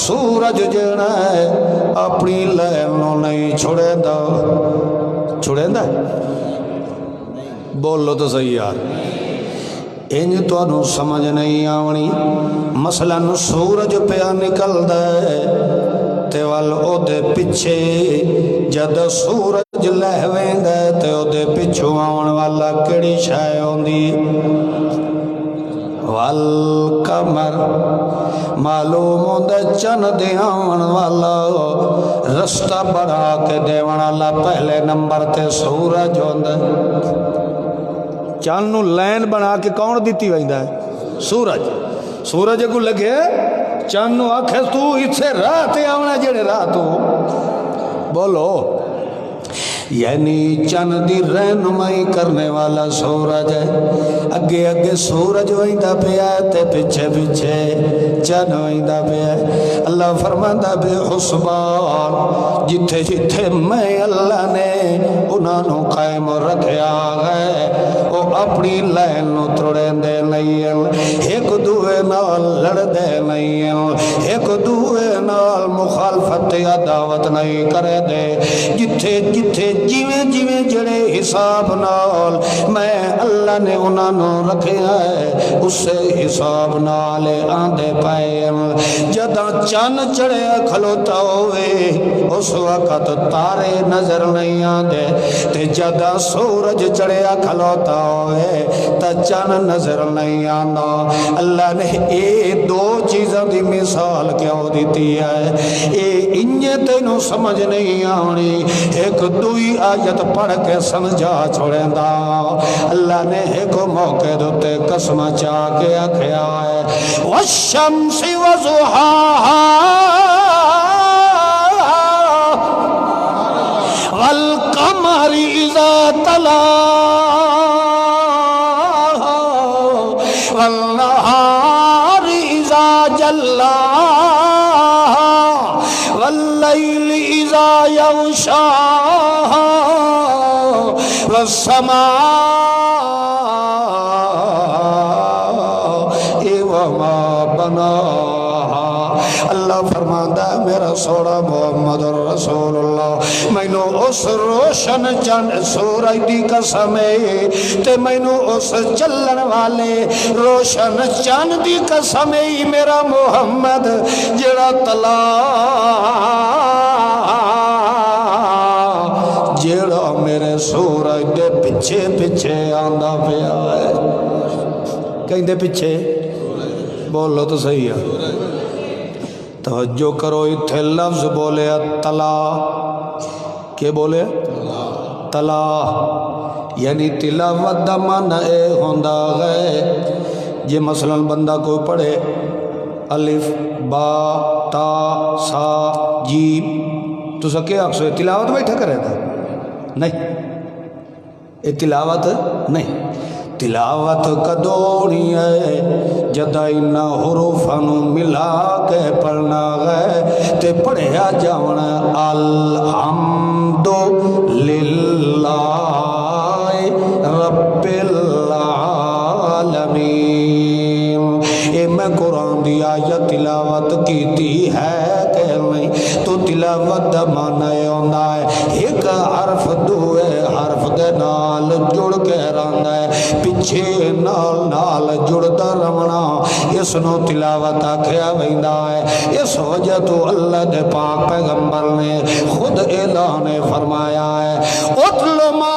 سورج جڑا اپنی لین نو نہیں چھڑیندا. چھڑیندا بولو تو صحیح یار. انج تانوں سمجھ نہیں آونی. مثلا سورج پیا نکلدا ہے تے ول او دے پیچھے جد سورج لہ ویندا تے او دے پیچھوں آون والا کیڑی شے ہوندی والقمر معلوم ہوندا چن دے آون والا رستہ بڑھا کے دیون والا پہلے نمبر تے سورج ہوندا. چند نو لین بنا کے کون دیتی ویندا ہے سورج. سورج کو لگے چند نو آکھے تو اتھے راہ تے آونا جڑے راہ تو بولو. یعنی چند دی رہنمائی کرنے والا سورج ہے. اگے اگے سورج ویندا پیا تے پیچھے پیچھے چند ویندا پیا. اللہ فرماندا بے حسبان جتھے جتھے میں اللہ نے انہاں نو قائم رکھیا ہے او اپنی لین نو توڑیندے نہیں ایک دوے نال لڑدے نہیں ایک دوے نال مخالفت یا دعوت نہیں کرے دے. جتھے جتھے جیویں جیویں جڑے حساب نال میں اللہ نے انہاں نو رکھیا ہے اسے حساب نال آندے پئے. جداں چن چڑھیا کھلوتا ہوئے اس وقت تارے نظر نہیں آندے تے جداں سورج چڑھیا کھلوتا ہوئے تا چن نظر نہیں آندا. اللہ نے اے دو چیزاں دی مثال کیوں دیتی ہے اے انجے تینوں سمجھ نہیں آنی. ایک دوئی آیت پڑھ کے سمجھا چھوڑیندا. اللہ نے ایک موقع دوتے قسم چاہ کے آکھیا ہے والشمس وضحاہا والقمر اذا تلاہا والنہار اذا جلاہا واللیل اذا یغشاہا والسماء وما بناہا. اللہ فرماتا ہے میرا سوڑا محمد رسول اللہ مینو اس روشن چند سورج دی قسم ہے تے مینو اس چلن والے روشن چند دی قسم ہے میرا محمد جڑا تلا جڑا میرے سورج دے پیچھے پیچھے آندا پیا ہے. کہیں دے پیچھے بولو تو صحیح ہے. توجہ کرو اتھے لفظ بولے تلا. کیا بولے تلا یعنی تلاوت دا معنی اے ہوندا ہے جے مثلا بندہ کوئی پڑھے الف با تا سا جیم تو سکے اکسو تلاوت بیٹھا کرے تھا نہیں. یہ تلاوت نہیں. تلاوت کدونی ہے جدہ انہ حروفانو ملا کے پڑھنا ہے تے پڑھیا جاونا الحمد للہ رب العالمین. اے میں قرآن دی آیت تلاوت کیتی ہے کہ نہیں تو تلاوت دا معنی ہوندہ ہے ایک حرف دوے حرف دے نال جڑ کے رہندا ہے پیچھے نال نال جڑتا رہنا اس نو تلاوت آکھیا ویندا ہے. اس وجہ تو اللہ دے پاک پیغمبر نے خود اعلان فرمایا ہے اتل ما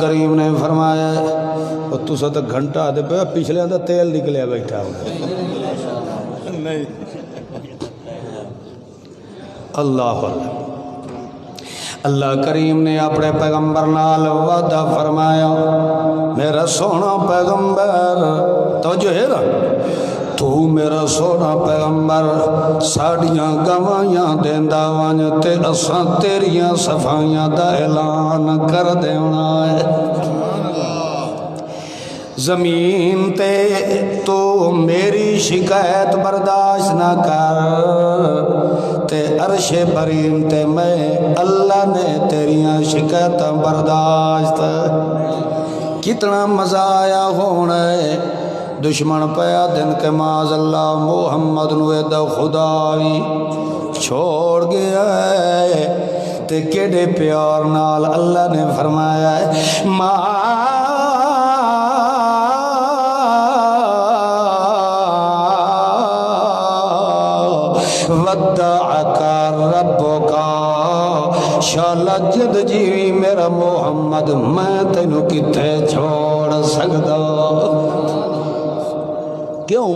کریم نے فرمایا اور تسا تو گھنٹہ دے پہ پچھلے دا تیل نکلیا بیٹھا ہو نہیں اللہ اللہ کریم نے اپنے پیغمبر نال وعدہ فرمایا میرا سونا پیغمبر توجہ ہے نا تو میرا سونا پیغمبر ساڑیاں گوائیاں دیندا وان تے اساں تیریاں صفائیاں دا اعلان کر دینا ہے زمین تے تو میری شکایت برداشت نہ کر تے عرش برین تے میں اللہ نے تیریاں شکایت برداشت کتنا مزہ آیا ہونا ہے دشمن پیا دن کے معاذ اللہ محمد نویدہ خداوی چھوڑ گیا ہے تے کیڑے پیار نال اللہ نے فرمایا ہے ودعک ربک شالا جد جیوی میرا محمد میں تینوں کتے چھوڑ سکدا کیوں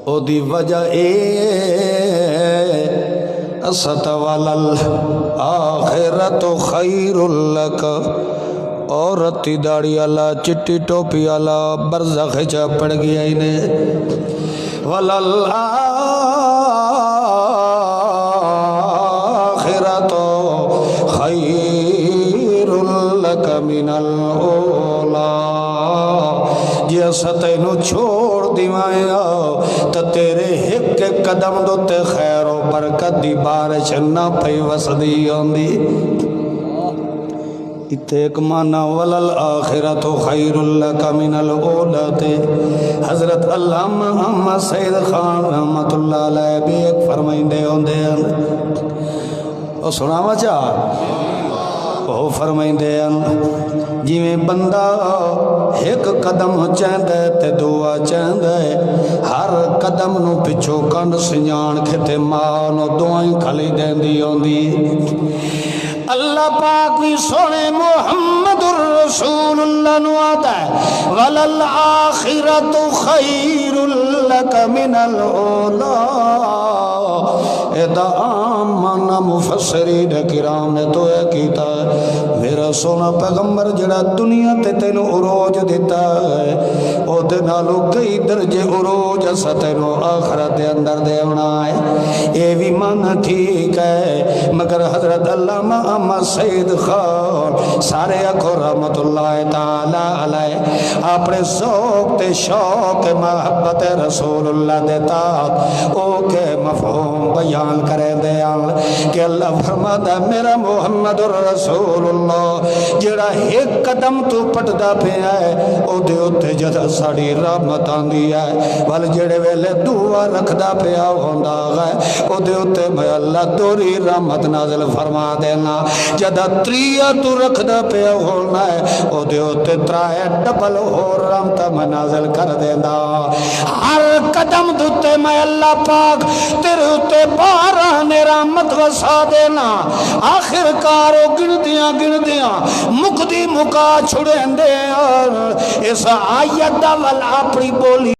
او دی وجہ اے ستوالآخرت خیر لک عورتی داڑی اللہ چٹی ٹوپی اللہ برزخ چا پڑ گیا انہیں وللآخرت خیر لک من الاولا جی ستینو چھوڑ دیوایا تو تیرے ایک قدم دو تے خیر و برکت دی بارش نہ پئی وسدی ہوندی اتے ایک معنی وللآخرت خیر لک من الاولا تے حضرت علامہ محمد سید خان رحمت اللہ علیہ بھی ایک فرمائندے ہوندے ہیں اور سناوا چاہ وہ فرمائندے ہیں جی میں بندہ ایک قدم چاہندہ ہے تے دعا چاہندہ ہے ہر قدم نو پچھو کنڈ سنجان کھتے مانو دعائیں کھلی دین دی ہوندی اللہ پاک بھی سونے محمد الرسول اللہ نو آتا ہے وَلَلْآخِرَةُ خَيْرٌ لَكَ مِنَ الْأُولَى ادا آمانا مفسرین کرام نے تو یہ کیتا ہے میرا سونا پیغمبر جڑا دنیا تے تینو عروج دیتا ہے او دے نالو کئی درجے عروج اسا تینو آخرت دے اندر دے ہونا ہے یہ بھی مانا ٹھیک ہے مگر حضرت علامہ احمد سید خان سارے اکھو رحمت اللہ تعالی علیہ اپنے ذوق تے شوق محبت رسول اللہ دیتا او کے مفہوم بیان کریں دے کہ اللہ فرماتا میرا محمد رسول اللہ جڑا ایک قدم تو پٹدا پیا ہے او دے اتے جدا ساڑی رحمت آندی ہے وال جڑے ویلے دعا رکھدا پیا ہوندا ہے او دے اتے میں اللہ دوری رحمت نازل فرما دینا جدا تریا تو رکھدا پیا ہونا ہے او دے اتے ترائے ڈبل اور رحمت میں نازل کر دینا ہر قدم دوتے میں اللہ پاک تیرے اتے باران رحمت وسا دینا آخر کارو گردیاں مکدی مکا چھڑیں دے اور اس آیت دا والا اپنی بولی